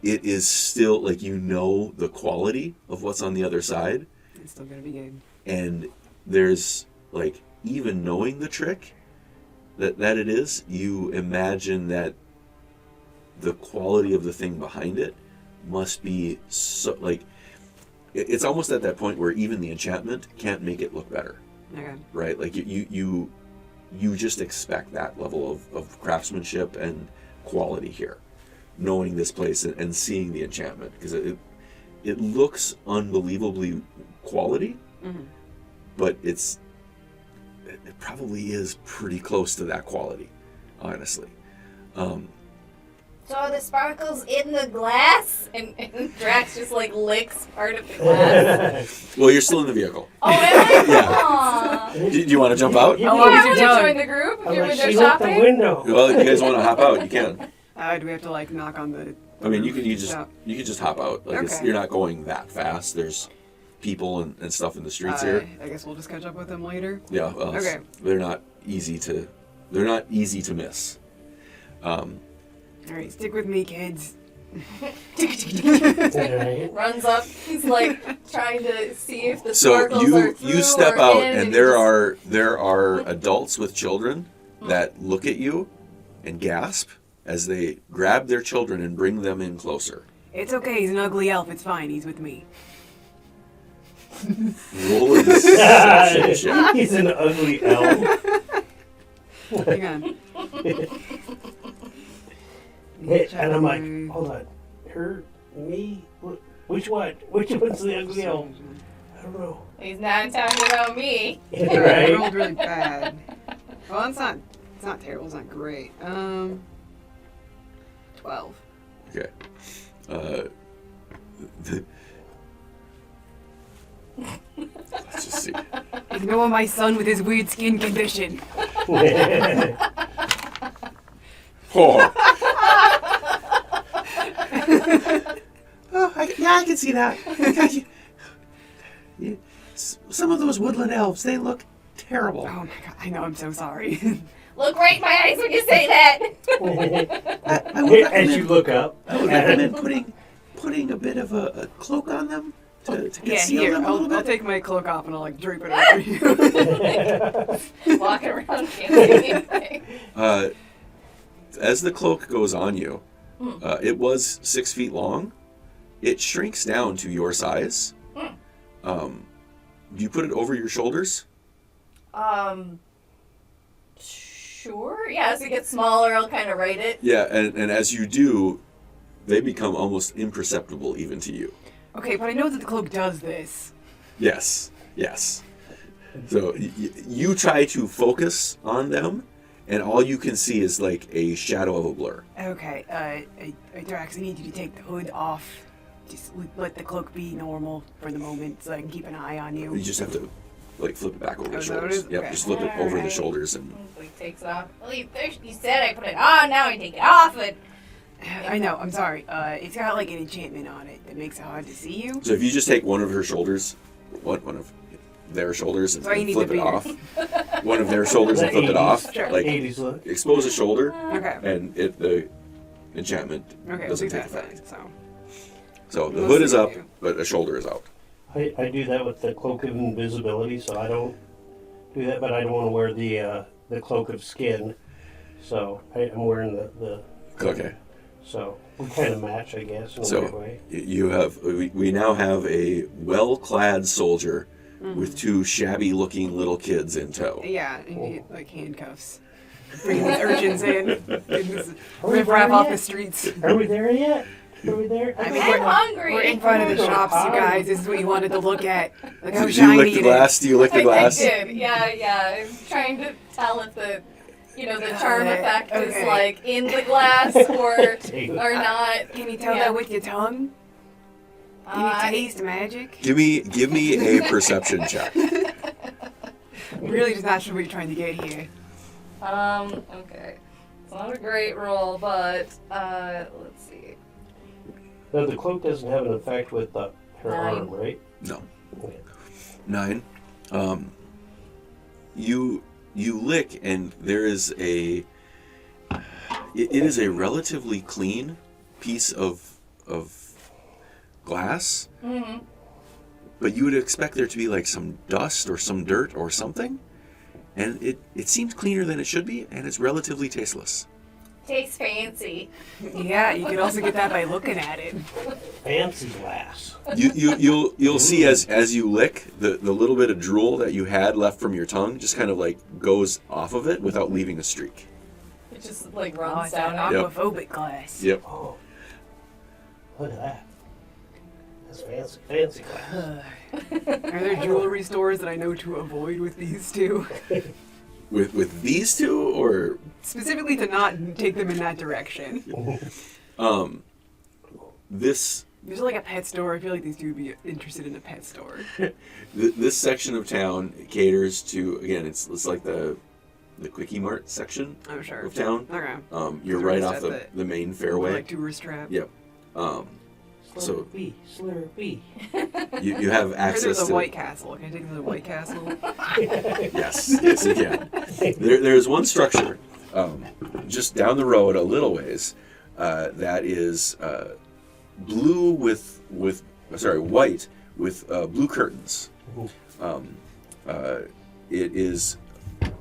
it is still like the quality of what's on the other side, It's still gonna be good. and there's like even knowing the trick that it is, you imagine that the quality of the thing behind it must be so like it's almost at that point where even the enchantment can't make it look better, Okay. right? Like you just expect that level of craftsmanship and quality here, knowing this place and seeing the enchantment, because it looks unbelievably quality, but it probably is pretty close to that quality, honestly. So are the sparkles in the glass? And Drax just like licks part of the glass. Well, you're still in the vehicle. Oh, am I? Yeah. Aw. Do you want to jump out? Yeah. How Yeah, long I is want your to tongue? join the group if I'm you're like, window she lit the shopping. window. Well, if you guys want to hop out, you can. Do we have to like knock on the? I mean, you can Stop. just hop out. Like Okay. you're not going that fast. There's people and stuff in the streets here. I guess we'll just catch up with them later. Yeah. Well, Okay. they're not easy to miss. All right, stick with me, kids. Right. Runs up. He's like trying to see if the So sparkles are through you step or out, in, and he there just- are adults with children that look at you and gasp as they grab their children and bring them in closer. It's okay. He's an ugly elf. It's fine. He's with me. Roll a deception check. He's an ugly elf. Hang on. And I'm like, hold on. Her, me, which one? Which one's the ugly elf? I don't know. He's not talking about me. I Right? rolled really bad. Well, it's not terrible. It's not great. 12. Okay. Let's just see. Ignore my son with his weird skin condition. Oh. I can see that. Some of those woodland elves, they look terrible. Oh my god, I know, I'm so sorry. Look right in my eyes when you say that. I would As you look up, I would recommend putting a bit of a cloak on them. to Yeah, conceal here, them a little I'll bit? take my cloak off and I'll like drape it over you. Walking around can't see anything. As the cloak goes on you, it was 6 feet long. It shrinks down to your size. Do you put it over your shoulders? Sure. Yeah, as it gets smaller, I'll kind of write it. Yeah, and as you do, they become almost imperceptible even to you. Okay, but I know that the cloak does this. Yes. So you try to focus on them, and all you can see is like a shadow of a blur. Okay, Drax, I need you to take the hood off. Just let the cloak be normal for the moment so I can keep an eye on you. You just have to like flip it back over your Is that what it shoulders. is? Yep, Okay. just flip it over the Alright. shoulders and He takes it off. Well, you said I put it on, now I take it off. But I know, I'm sorry. It's got like an enchantment on it that makes it hard to see you. so if you just take one of her shoulders, one of their shoulders and So I need flip the it beard. off. One of their shoulders and flip it off. Sure. Like 80s look. expose a shoulder Okay. and the enchantment Okay, doesn't do take that effect. then, so. So the Mostly hood is up, you. but a shoulder is out. I do that with the cloak of invisibility, so I don't do that, but I don't want to wear the cloak of skin. So I'm wearing the Okay. so we kind of match, I guess, in a So weird way. you have we now have a well-clad soldier with two shabby-looking little kids in tow. Yeah, and you get like handcuffs. Bringing these urchins in. Getting this Are we riff-raff there off yet? the streets. Are we there yet? Are we there? I mean, I'm hungry. We're in front of the shops, you guys. This is what you wanted to look at. Look how Do you shiny lick the it glass? Do you lick the I glass? did. Yeah. I'm trying to tell if the charm effect is Okay. like in the glass or not. is. Can you tell Yeah. that with your tongue? Can you taste magic? Give me a perception check. I'm really just not sure what you're trying to get here. Okay. It's not a great roll, but let's see. No, the cloak doesn't have an effect with her 9. arm, right? No. Okay. 9. You lick, and there is it is a relatively clean piece of glass, but you would expect there to be like some dust or some dirt or something, and it seems cleaner than it should be, and it's relatively tasteless. Tastes fancy. Yeah, you could also get that by looking at it. Fancy glass. You'll see as you lick the little bit of drool that you had left from your tongue just kind of like goes off of it without leaving a streak. It just like Oh, runs it's that down. Yep. aquaphobic glass. Yep. Oh, look at that. That's fancy glass. Are there jewelry stores that I know to avoid with these two? With these two, or Specifically to not take them in that direction. this There's like a pet store. I feel like these two would be interested in a pet store. this section of town caters to, again, it's like the Quickie Mart section I'm sure. of town. Okay. You're right off Tourist the main fairway. Like tourist trap. Yep. So Slurpee. you have Or access there's a to White Castle. Can I take them to the White Castle? yes you can. There's one structure just down the road a little ways that is blue white with blue curtains. It is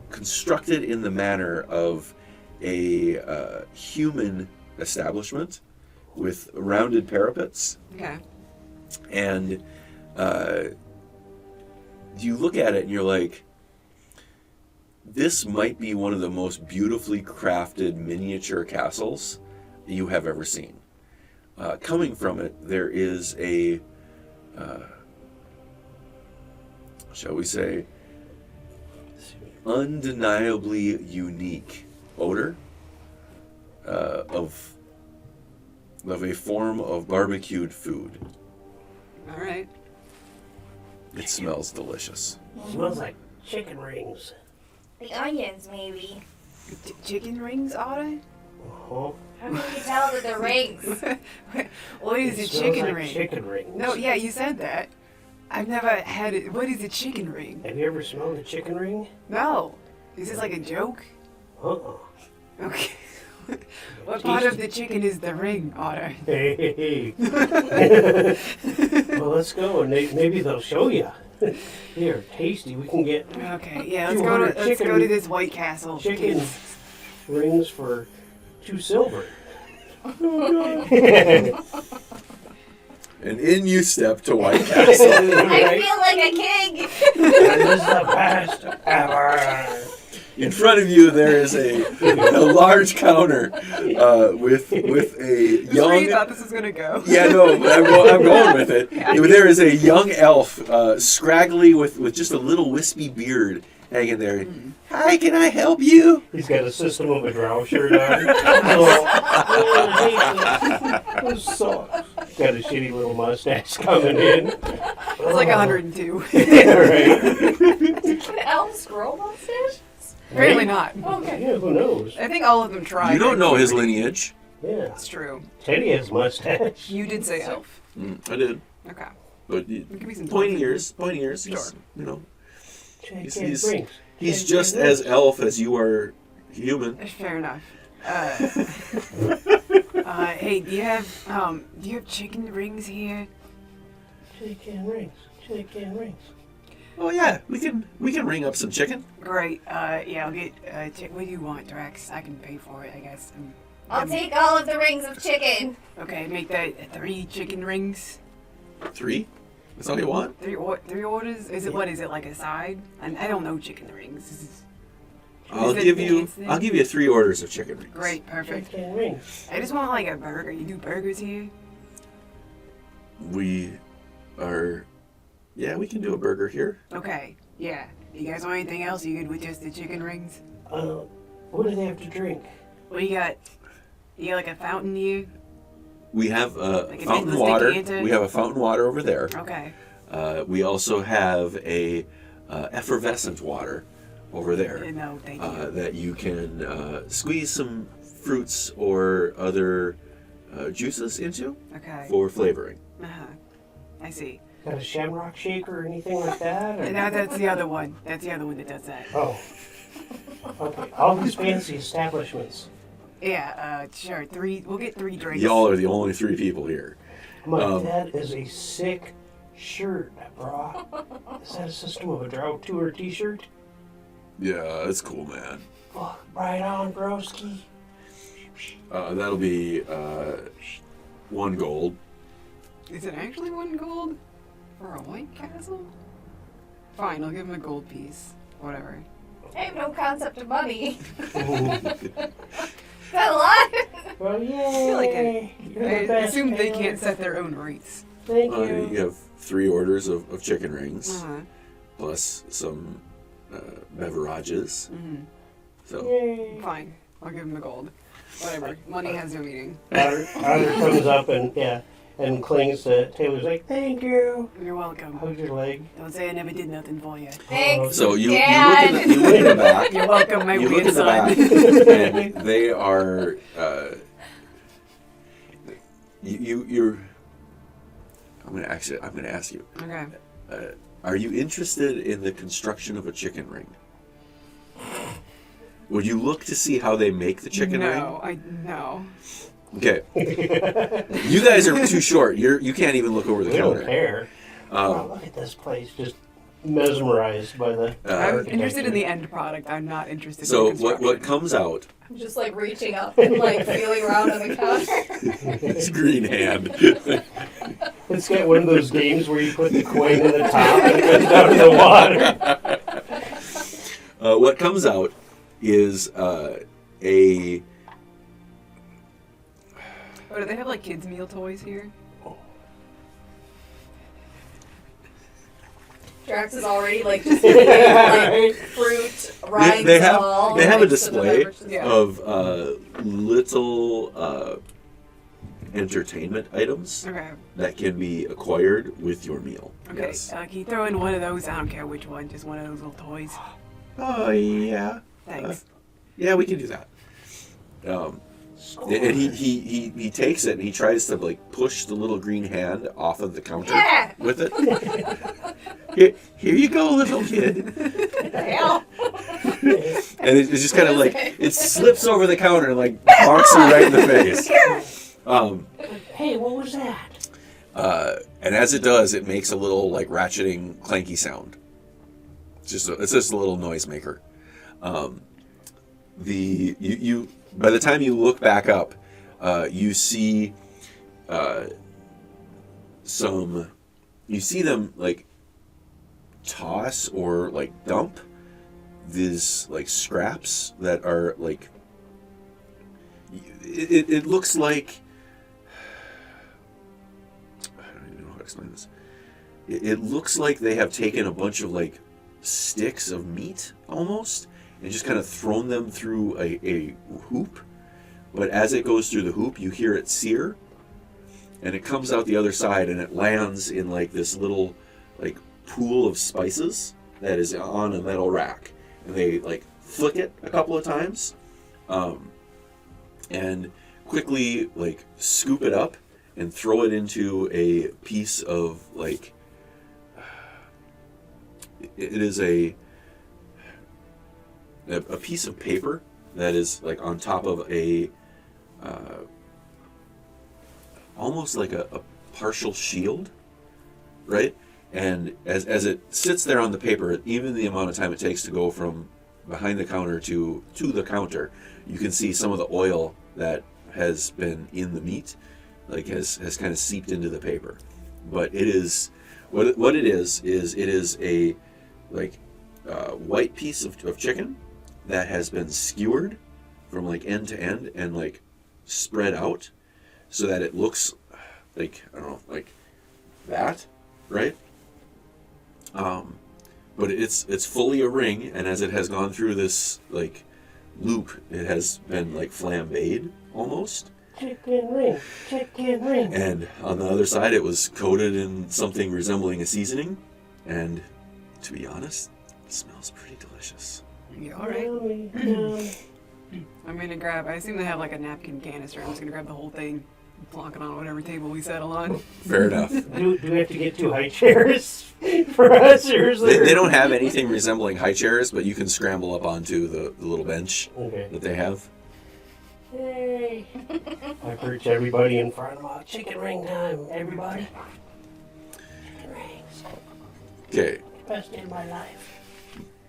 constructed in the manner of a human establishment with rounded parapets, Okay. and you look at it and you're like, this might be one of the most beautifully crafted miniature castles you have ever seen. Coming from it, there is a, shall we say, undeniably unique odor of a form of barbecued food. All right. It smells delicious. Smells like chicken rings. The onions, maybe. Chicken rings, Otter? Oh, How can you tell that the rings? What is it a smells chicken like ring? chicken rings. No, yeah, you said that. I've never had it. What is a chicken ring? Have you ever smelled a chicken ring? No. Is this like a joke? Uh-uh. Okay. What part of the chicken is the ring, Otter? Hey. Well, let's go, and maybe they'll show you. Here, tasty. We can get Okay, yeah, let's go to this White Castle. chicken kids. rings for 2 silver. And in you step to White Castle. I feel like a king. This is the best ever. In front of you, there is a large counter with a This is where you young. thought this was gonna go. Yeah, no, but I'm going with it. There is a young elf, scraggly with just a little wispy beard hanging there. Hi, can I help you? He's got a System of a Drow shirt on. Those socks. Got a shitty little mustache coming in. It's like 102. Yeah, right. Can elves grow mustaches? Apparently not. Okay. Yeah, who knows? I think all of them tried. You don't know his lineage. Yeah. That's true. Teddy has a mustache. You did say elf. I did, Okay. but Give me some pointy time. ears. He's, Sure. you know, He's, he's just as elf as you are human. Fair enough. Hey, do you have chicken rings here? Chicken rings. Oh yeah, we can ring up some chicken. Great. Yeah, I'll get. What do you want, Drax? I can pay for it, I guess. I'll take all of the rings of chicken. Okay, make that 3 chicken rings. 3? That's all you want? 3 orders? Is it what? Is it like a side? I don't know chicken rings. I'll it give you fancy? 3 orders of chicken rings. Great, perfect. Chicken rings. I just want like a burger. You do burgers here? We are. Yeah, we can do a burger here. Okay. Yeah. You guys want anything else? You good with just the chicken rings? What do they have to drink? What do you got? You got like a fountain here? We have Like a fountain Nicholas water. decanter? We have a fountain water over there. Okay. We also have a effervescent water over there No, thank you. that you can squeeze some fruits or other juices into Uh-huh. Okay. for flavoring. I see. Got a shamrock shake or anything like that? Or? No, that's the other one. That's the other one that does that. Oh. Okay. All these fancy establishments. Yeah, sure. 3. We'll get 3 drinks. Y'all are the only 3 people here. That is a sick shirt, brah. Is that a System of a Drow tour t-shirt? Yeah, that's cool, man. Fuck, right on, broski. That'll be 1 gold. Is it actually 1 gold? For a White Castle? Fine, I'll give him a gold piece. Whatever. I have no concept of money. Is that a lot? Well, yay! I feel like You're I the best assume they man. can't set their own rates. Thank You you. have 3 orders of chicken rings, Uh-huh. plus some beverages. Mm-hmm. So Yay! Fine. I'll give him the gold. Whatever. Money has no meaning. Otter comes up and clings to Taylor's like, thank you. You're welcome. Hugs your leg. Don't say I never did nothing for you. Thanks. So you Dad. look in the back. You're welcome, my You look weird in the son. back, and they are. You're. I'm gonna ask you. Okay. Are you interested in the construction of a chicken ring? Would you look to see how they make the chicken ring? No. Okay. You guys are too short. You can't even look over the We don't counter. care. Oh, look at this place. Just mesmerized by the I'm interested in the architecture. end product. I'm not interested So in construction. what comes out? I'm just like reaching up and like feeling around on the counter. It's green hand. It's got one of those games where you put the coin in the top and it goes down in the water. What comes out is a. Oh, do they have like kids' meal toys here? Drax is already like just eating like fruit, rinds They and have all. they have a like, so the display beverages- Yeah. of little entertainment items Okay. that can be acquired with your meal. Okay. Yes. Can you throw in one of those? I don't care which one. Just one of those little toys. Oh yeah. Thanks. Yeah, we can do that. And he takes it and he tries to like push the little green hand off of the counter Yeah. with it. Here you go, little kid. What the hell? And it's just kind of like it slips over the counter and like bonks you right in the face. Hey, what was that? And as it does, it makes a little like ratcheting, clanky sound. It's just a little noisemaker. You by the time you look back up, you see you see them like toss or like dump these like scraps that are like it looks like, I don't even know how to explain this. It looks like they have taken a bunch of like sticks of meat almost and just kind of thrown them through a hoop, but as it goes through the hoop you hear it sear and it comes out the other side and it lands in like this little like pool of spices that is on a metal rack, and they like flick it a couple of times and quickly like scoop it up and throw it into a piece of like it is a piece of paper that is like on top of a almost like a partial shield, right? And as it sits there on the paper, even the amount of time it takes to go from behind the counter to the counter, you can see some of the oil that has been in the meat, like has kind of seeped into the paper. But it is what it is it is a like white piece of chicken that has been skewered from like end to end and like spread out so that it looks like, I don't know, like that, right? But it's fully a ring, and as it has gone through this like loop, it has been like flambéed almost. Chicken ring. And on the other side, it was coated in something resembling a seasoning, and to be honest, it smells pretty delicious. Yeah, all right. Yummy. I'm gonna grab. I assume they have like a napkin canister. I'm just gonna grab the whole thing, plonk it on whatever table we settle on. Fair enough. Do we have to get 2 high chairs for us, or is there... They don't have anything resembling high chairs, but you can scramble up onto the little bench that they have. Yay! I perch everybody in front of them. Chicken ring time, everybody. Chicken rings. Okay. Best day of my life.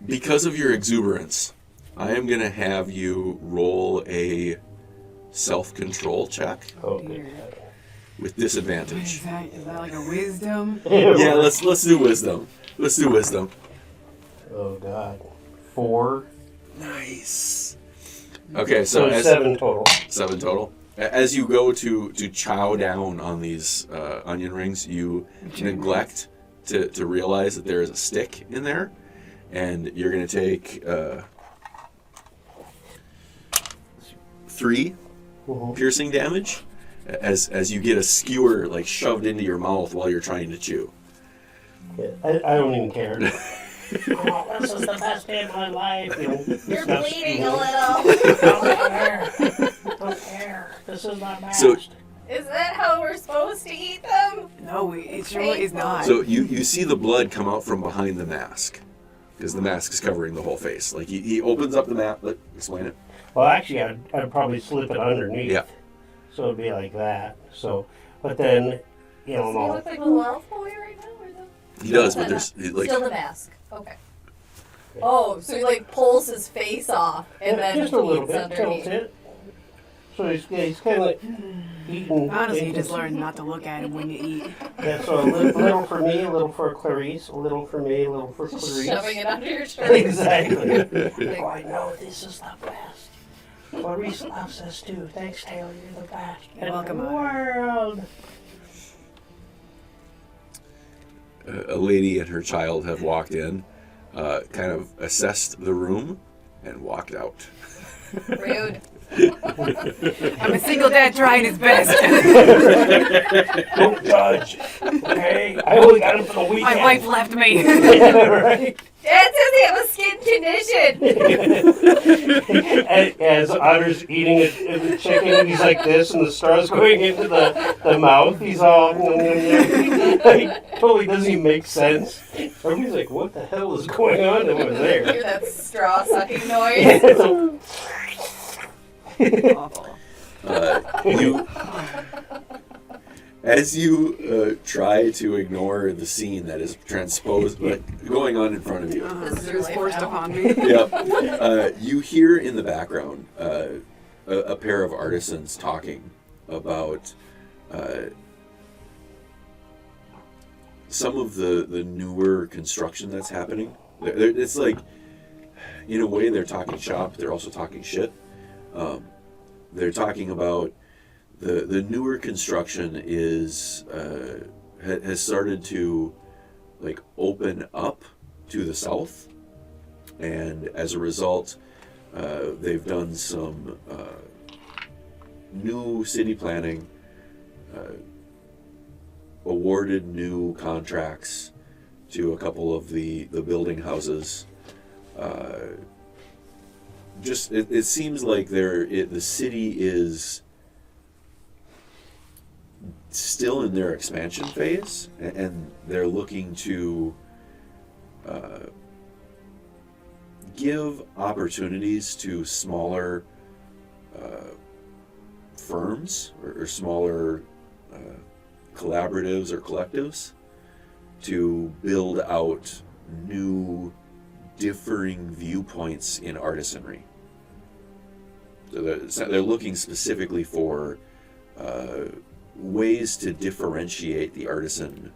Because of your exuberance, I am going to have you roll a self-control check Okay. with Is disadvantage. that like a wisdom? Yeah, let's do wisdom. Let's do wisdom. Oh God. 4. Nice. Okay, so So as 7 total. 7 total. As you go to chow down on these onion rings, you neglect to realize that there is a stick in there, and you're going to take 3 piercing damage as you get a skewer like shoved into your mouth while you're trying to chew. Yeah, I don't even care. Oh, this is the best day of my life. You're bleeding a little. Don't care. This is my best. So- Is that how we're supposed to eat them? No, it sure is not. So you see the blood come out from behind the mask, because the mask is covering the whole face. Like he opens up the map. Explain it. Well, actually, I'd probably slip it underneath. Yeah. So it'd be like that. So, but then, you Does he know, look like a love boy right now? Or the... He does, but there's like Still the mask. Okay. Oh, so he like pulls his face off and then just a little eats bit, underneath. tilts it. So he's kind of like eating. Honestly, you just learn not to look at him when you eat. Yeah, so a little for me, a little for Clarice, a little for me, a little for Clarice. Shoving it under your shirt. Exactly. Oh, I know this is the best. Clarice loves us too. Thanks, Taylor. You're the best. You're welcome, in the Otter. world. a lady and her child have walked in, kind of assessed the room, and walked out. Rude. I'm a single dad trying his best. Don't judge. Okay? I only got him for the weekend. My wife left me. Right? Dad says he has a skin condition. As Otter's eating a chicken, he's like this, and the straw's going into the mouth. He's all, like, totally doesn't even make sense. Everybody's like, what the hell is going on over Hear there? that straw sucking noise. Awful. As you try to ignore the scene that is transposed, going on in front of you, This is It was really forced now. upon me. yep. You hear in the background a pair of artisans talking about some of the newer construction that's happening. It's like, in a way, they're talking shop. They're also talking shit. They're talking about the newer construction is has started to like open up to the south, and as a result, they've done some new city planning, awarded new contracts to a couple of the building houses. It seems like the city is still in their expansion phase, and they're looking to give opportunities to smaller firms or smaller collaboratives or collectives to build out new differing viewpoints in artisanry. So they're looking specifically for ways to differentiate the artisan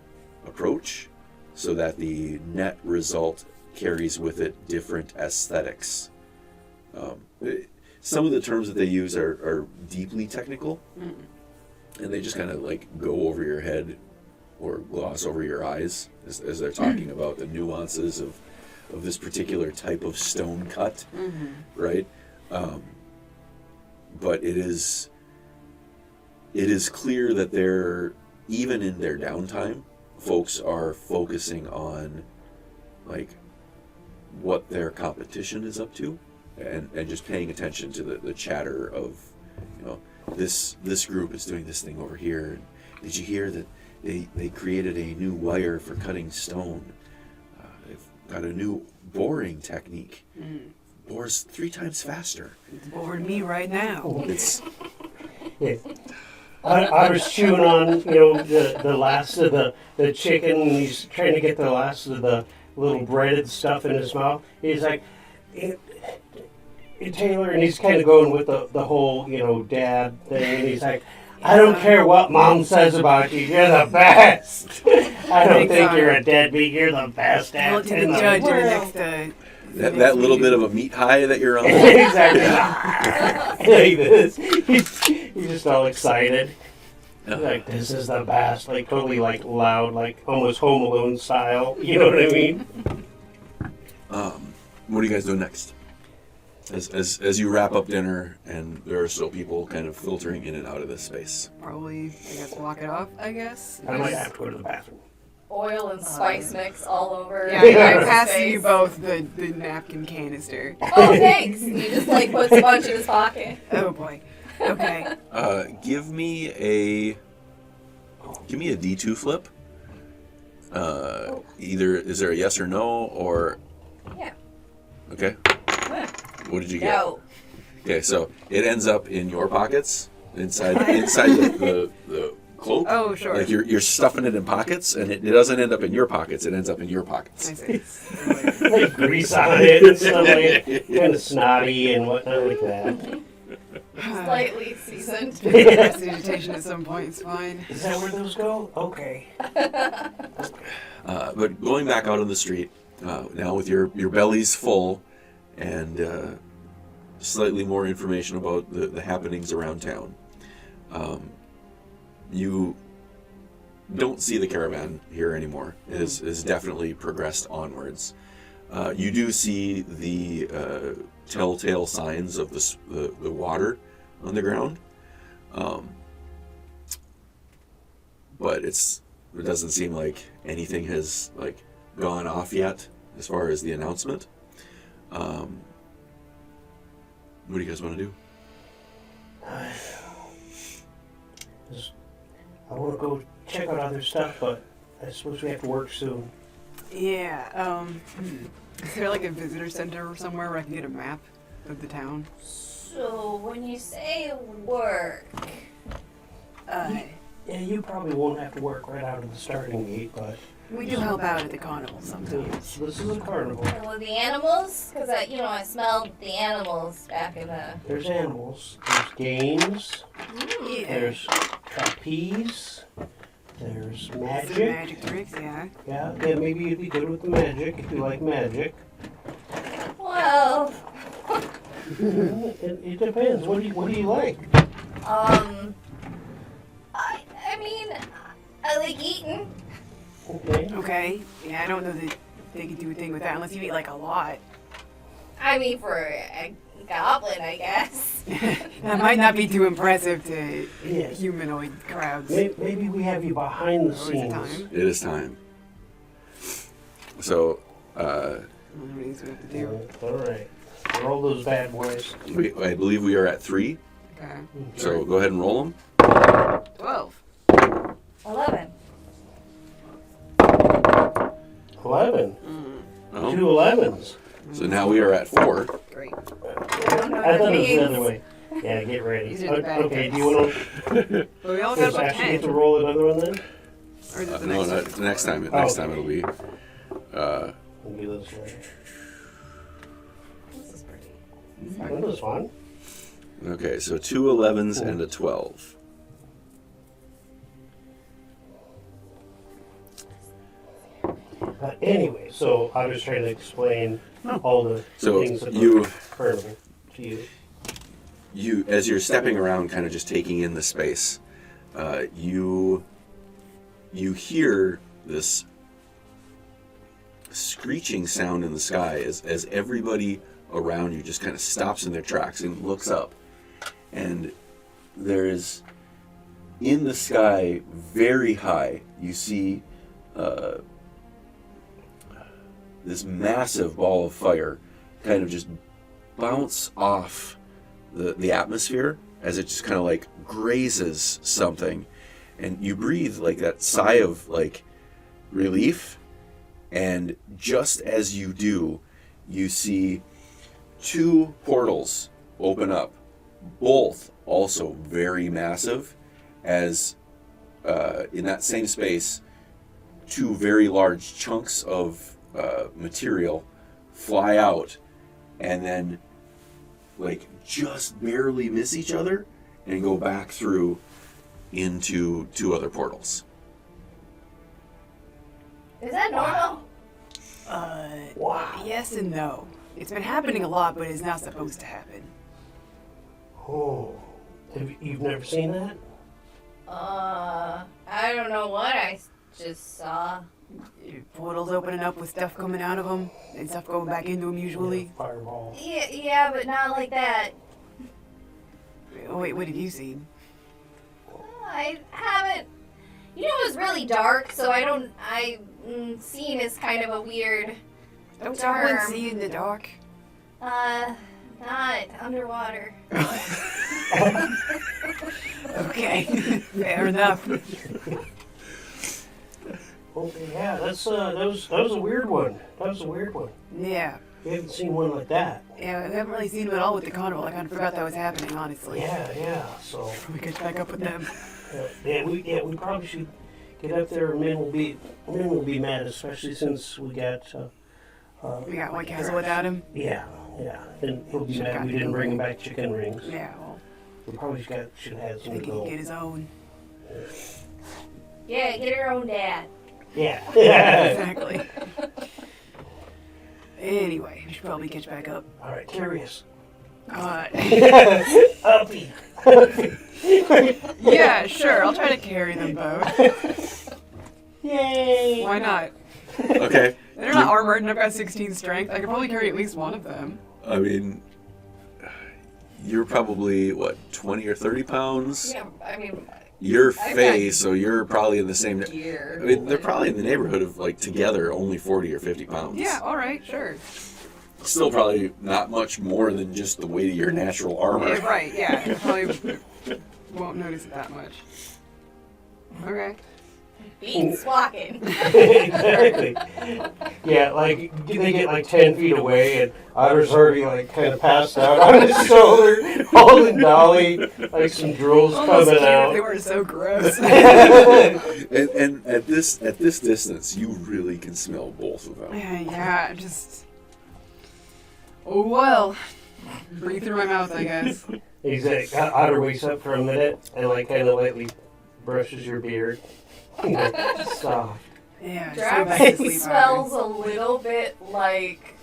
approach so that the net result carries with it different aesthetics. Some of the terms that they use are deeply technical, and they just kind of like go over your head or gloss over your eyes as they're talking about the nuances of this particular type of stone cut, right? But it is clear that they're, even in their downtime, folks are focusing on like what their competition is up to, and just paying attention to the chatter of, this group is doing this thing over here. And did you hear that they created a new wire for cutting stone? They've got a new boring technique. Bores 3 times faster. It's boring me right now. It's Yeah. Otter's chewing on, the last of the chicken, and he's trying to get the last of the little breaded stuff in his mouth. He's like, Taylor, and he's kind of going with the whole, dad thing, and he's like, I don't care what mom says about you, you're the best. I don't think you're a deadbeat, you're the best Tell at it to the judge in the next. that little bit of a meat high that you're on. Exactly. Like this. He's just all excited. Like, this is the best. Like, totally, like, loud, like, almost Home Alone style. You know what I mean? What are you guys doing next? As you wrap up dinner, and there are still people kind of filtering in and out of this space. Probably, I guess, walk it off, I guess. I might have to go to the bathroom. Oil and spice mix all over. Yeah, I pass you both the napkin canister. Oh, thanks. He just like puts a bunch in his pocket. Oh boy. Okay. Give me a D2 flip. Either is there a yes or no, or Yeah. okay. Yeah. What did you get? No. Okay, so it ends up in your pockets inside the cloak. Oh, sure. Like you're stuffing it in pockets, and it doesn't end up in your pockets. It ends up in your pockets. I see. Like, grease on it and stuff like kind of snotty and whatnot like that. Slightly seasoned. Prestidigitation at some point is fine. Is that where those go? Okay. But going back out on the street, now with your bellies full and slightly more information about the happenings around town, you don't see the caravan here anymore. It has definitely progressed onwards. You do see the telltale signs of the water on the ground, but it doesn't seem like anything has like gone off yet as far as the announcement. What do you guys want to do? I want to go check out other stuff, but I suppose we have to work soon. Yeah, is there like a visitor center or somewhere where I can get a map of the town? So when you say work, Yeah, you probably won't have to work right out of the starting gate, but We do help out at the carnival sometimes. this is a carnival. Well, the animals, because I smelled the animals back in the. There's animals. There's games. Yeah. There's trapeze. There's Some magic. magic tricks, yeah. Yeah, maybe you'd be good with the magic if you like magic. Well, It depends. What do you like? I mean, I like eating. Okay. Okay. Yeah, I don't know that they could do a thing with that unless you eat like a lot. I mean, for a goblin, I guess. That might not be too impressive to Yeah. humanoid crowds. Maybe we have you behind the Oh, is it scenes. time? It is time. So, I don't know what we have to do. All right. Roll those bad boys. I believe we are at 3. Okay. So go ahead and roll them. 12. 11. 11. Oh. 2 11s. So now we are at 4. Great. I thought it was the other way. Yeah, get ready. These are the bad Okay, guys. do you want to Well, we all got about actually get 10. to roll another one then? Or is it the No, next not, one? the next time. Oh, Next time okay. it'll be. We'll do this one. This is pretty. That was fun. Okay, so 2 11s and a 12. Anyway, so I was trying to explain all the So things that you- were carnival to you. You, as you're stepping around, kind of just taking in the space, you hear this screeching sound in the sky as everybody around you just kind of stops in their tracks and looks up. And there's, in the sky, very high, you see this massive ball of fire kind of just bounce off the atmosphere as it just kind of like grazes something. And you breathe like that sigh of like relief. And just as you do, you see 2 portals open up, both also very massive, as in that same space, 2 very large chunks of material fly out and then like just barely miss each other and go back through into 2 other portals. Is that normal? Wow. Yes and no. It's been happening a lot, but it's not supposed to happen. Oh. You've never seen that? I don't know what I just saw. Portals opening up with stuff coming out of them and stuff going back into them usually. Fireball. Yeah, but not like that. Oh, wait, what have you seen? I haven't. You know, it was really dark, so seeing is kind of a weird. Don't Dark. someone see in the dark? Not underwater. Okay, fair enough. Okay, yeah, that was a weird one. That was a weird one. Yeah. We haven't seen one like that. Yeah, I haven't really seen them at all with the carnival. I kind of forgot that was happening, honestly. Yeah. So We catch back up with them. we probably should get up there. Men will be mad, especially since we got. We got White Castle without him. Yeah, and he'll be mad we didn't bring him back chicken rings. Yeah, well, We probably should have had I some think to he can go. get his own. Yeah, get her own dad. Yeah. Exactly. Anyway, we should probably catch back up. All right, curious. Uppy. Uppy. Yeah, sure. I'll try to carry them both. Yay! Why not? Okay. They're not armored and I've got 16 strength. I could probably carry at least one of them. I mean, you're probably, 20 or 30 pounds? Yeah, I mean, You're I've Faye, got so you're probably in the same... gear. I mean, they're probably in the neighborhood of, together, only 40 or 50 pounds. Yeah, alright, sure. Still probably not much more than just the weight of your natural armor. Yeah, right, yeah. I probably won't notice it that much. Okay. Beats walking. Exactly. Yeah, like they get like 10 feet away, and Otter's already like kind of passed out on his shoulder, holding Dolly, like some drool's Almost coming cute if out. they weren't so gross. And at this distance, you really can smell both of them. Yeah, just. Oh well. Breathe through my mouth, I guess. He's like, Otter wakes up for a minute and like kind of lightly brushes your beard. Soft. Yeah, just go Drax back to sleep. smells a little bit like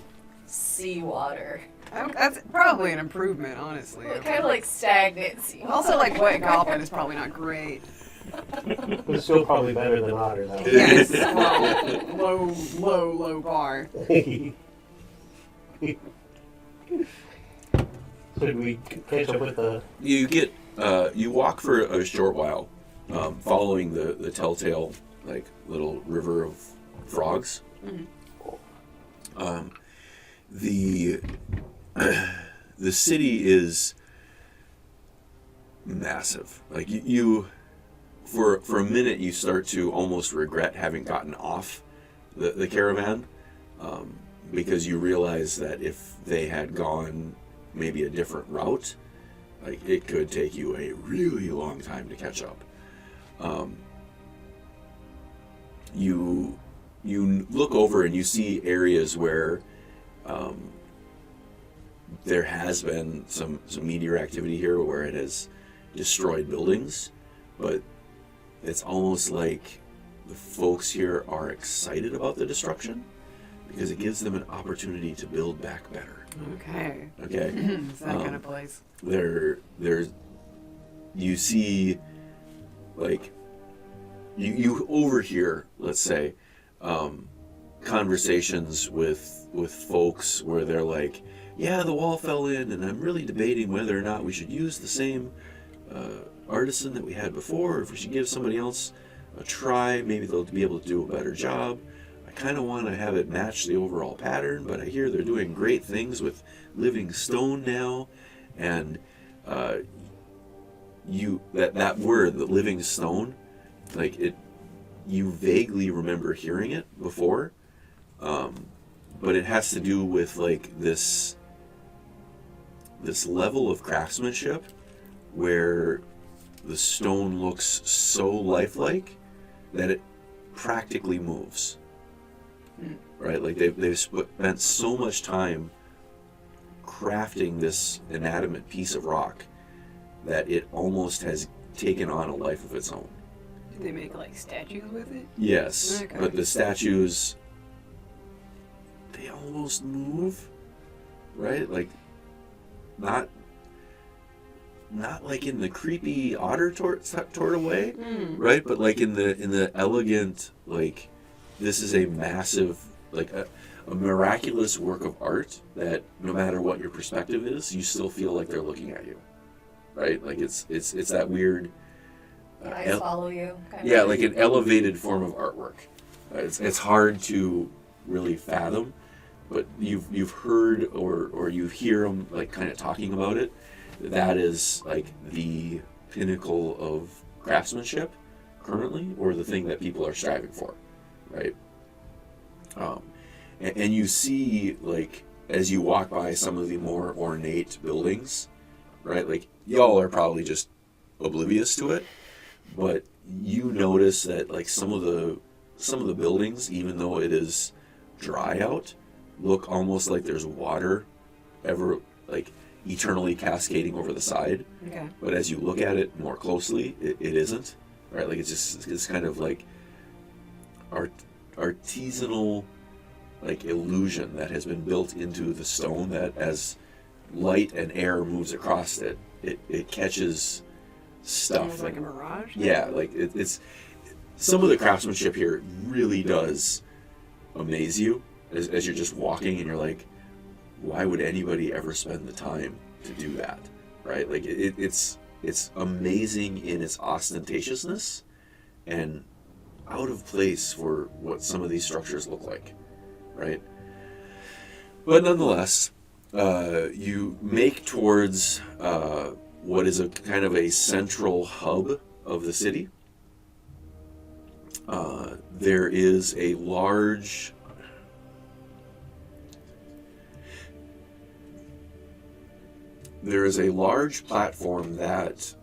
seawater. That's probably an improvement, honestly. Kind of like stagnant seawater. Also, like wet goblin is probably not great. It's still probably better than Otter, though. Yes, well, low bar. So did we catch up with the... You walk for a short while, following the telltale, like, little river of frogs. Mm-hmm. The city is massive. Like, you for a minute, you start to almost regret having gotten off the caravan, because you realize that if they had gone maybe a different route, like, it could take you a really long time to catch up. You look over and you see areas where there has been some meteor activity here where it has destroyed buildings, but it's almost like the folks here are excited about the destruction because it gives them an opportunity to build back better. Okay. It's that kind of place. There's you see, like, you overhear, let's say, conversations with folks where they're like, yeah, the wall fell in, and I'm really debating whether or not we should use the same artisan that we had before, or if we should give somebody else a try. Maybe they'll be able to do a better job. I kind of want to have it match the overall pattern, but I hear they're doing great things with living stone now, and that word, the living stone, like, it, you vaguely remember hearing it before, but it has to do with, like, this level of craftsmanship where the stone looks so lifelike that it practically moves. Right? Like, they've spent so much time crafting this inanimate piece of rock that it almost has taken on a life of its own. Do they make, like, statues with it? Yes, Okay. but the statues, they almost move, right? Like, not like in the creepy Otter sort of way, right? But like in the elegant, like, this is a massive, like a miraculous work of art that no matter what your perspective is, you still feel like they're looking at you, right? Like it's that weird. Eyes follow you. Kind Yeah, of. like an elevated form of artwork. It's hard to really fathom, but you've heard or you hear them, like, kind of talking about it. That is, like, the pinnacle of craftsmanship currently, or the thing that people are striving for, right? And you see, like, as you walk by some of the more ornate buildings, right? Like, y'all are probably just oblivious to it, but you notice that, like, some of the buildings, even though it is dry out, look almost like there's water like, eternally cascading over the side. Okay. But as you look at it more closely, it isn't, right? Like, it's kind of like artisanal, like, illusion that has been built into the stone, that as light and air moves across it catches stuff. Almost like a mirage? Yeah, like, it's some of the craftsmanship here really does amaze you as you're just walking, and you're like, why would anybody ever spend the time to do that, right? Like, it's amazing in its ostentatiousness and out of place for what some of these structures look like, right? But nonetheless, you make towards what is a kind of a central hub of the city. There is a large there is a large platform that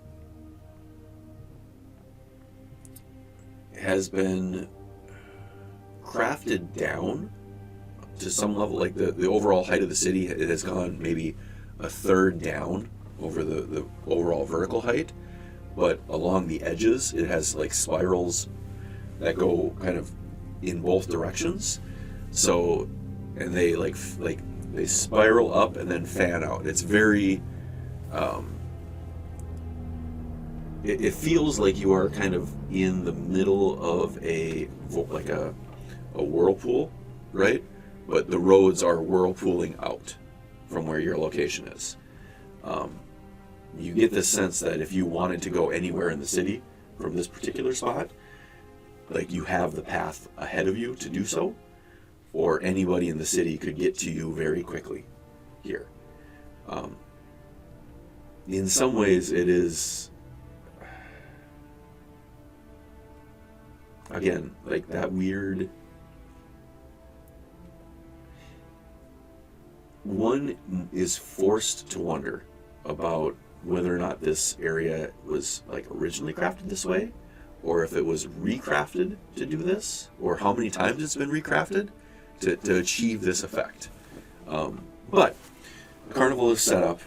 has been crafted down to some level. Like the overall height of the city, it has gone maybe a third down over the overall vertical height, but along the edges it has like spirals that go kind of in both directions. So, and they they spiral up and then fan out. It's very it feels like you are kind of in the middle of a whirlpool, right? But the roads are whirlpooling out from where your location is. You get this sense that if you wanted to go anywhere in the city from this particular spot, like you have the path ahead of you to do so, or anybody in the city could get to you very quickly here. In some ways, it is, again, like that weird... One is forced to wonder about whether or not this area was like originally crafted this way, or if it was recrafted to do this, or how many times it's been recrafted to achieve this effect. But the carnival is set up.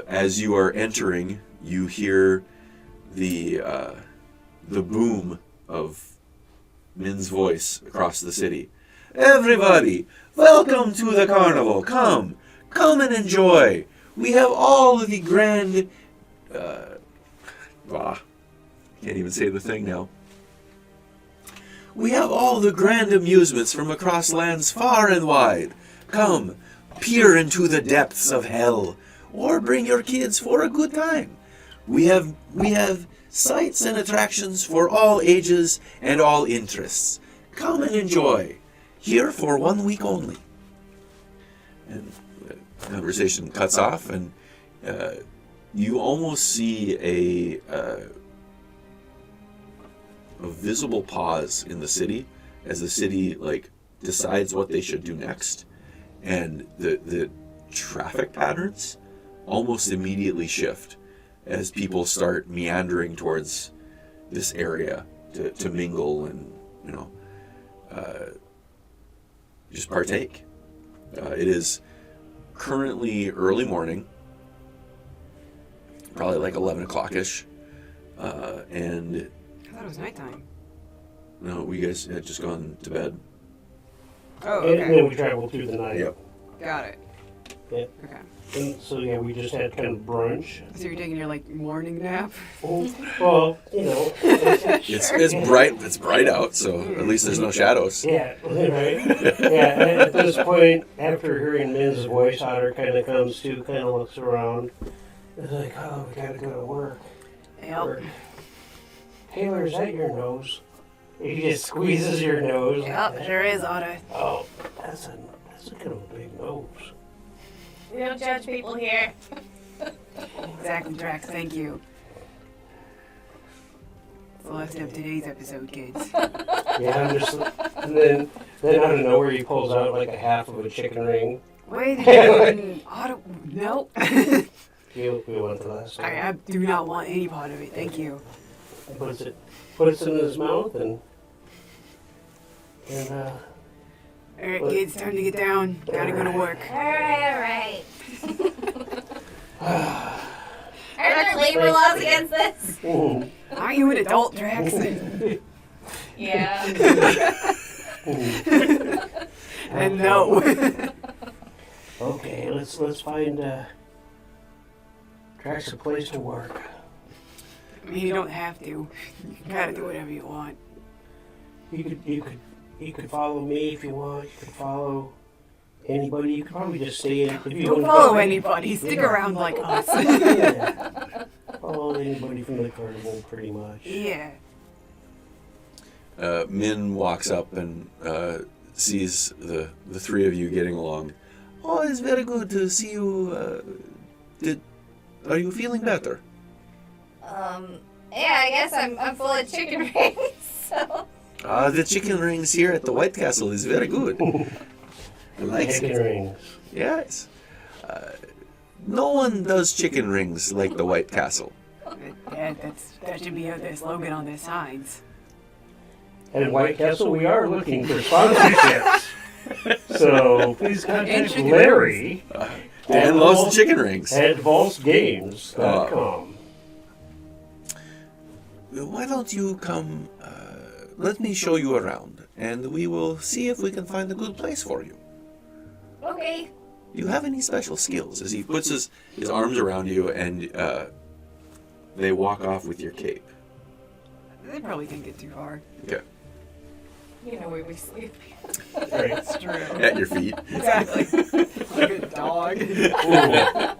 As you are entering, you hear the boom of Min's voice across the city. Everybody, welcome to the carnival. Come and enjoy. We have all of the grand... can't even say the thing now. We have all the grand amusements from across lands far and wide. Come, peer into the depths of hell, or bring your kids for a good time. We have sights and attractions for all ages and all interests. Come and enjoy. Here for 1 week only. And the conversation cuts off, and you almost see a visible pause in the city as the city like decides what they should do next, and the traffic patterns almost immediately shift as people start meandering towards this area to mingle and just partake. It is currently early morning, probably like 11 o'clock-ish, and... I thought it was nighttime. No, we guys had just gone to bed. Oh, okay. And then we traveled through the night. Yep. Got it. Yeah. Okay. And so, yeah, we just had kind of brunch. So you're taking your, like, morning nap? Well, It's bright. It's bright out, so at least there's no shadows. Yeah, right? Yeah, at this point, after hearing Min's voice, Otter kind of comes to, kind of looks around. It's like, oh, we gotta go to work. Yep. Taylor, is that your nose? He just squeezes your nose. Yep, sure is, Otter. Oh, that's a kind of a big nose. We don't judge people here. Exactly, Drax, thank you. That's the last of today's episode, kids. Yeah, I'm just, and then out of nowhere he pulls out like a half of a chicken ring. Wait a minute. Otter, no. We went the last time. I do not want any part of it, thank you. Puts it in his mouth and Alright, kids, time to get down. Gotta go to work. Alright. Are there labor laws against this? Are you an adult, Drax? Yeah. And no. Okay, let's find Drax a place to work. I mean, you don't have to. You gotta do whatever you want. You could follow me if you want. You could follow anybody. You could probably just stay in. If you Don't follow anybody. Stick around like us. Yeah. Follow anybody from the carnival, pretty much. Yeah. Min walks up and sees the three of you getting along. Oh, it's very good to see you. Are you feeling better? Yeah, I guess I'm full of chicken rings, so... The chicken rings here at the White Castle is very good. I like Chicken it. rings. Yes. No one does chicken rings like the White Castle. That should be the slogan on the signs. And in White Castle, we are looking for sponsorships. So please contact Larry Dan loves the chicken rings. at avulsedgames.com. Why don't you come, let me show you around, and we will see if we can find a good place for you. Okay. Do you have any special skills? As he puts his arms around you, and they walk off with your cape. They probably didn't get too far. Okay. You know where we sleep. Right. It's true. At your feet. Exactly. Like a dog. Ooh.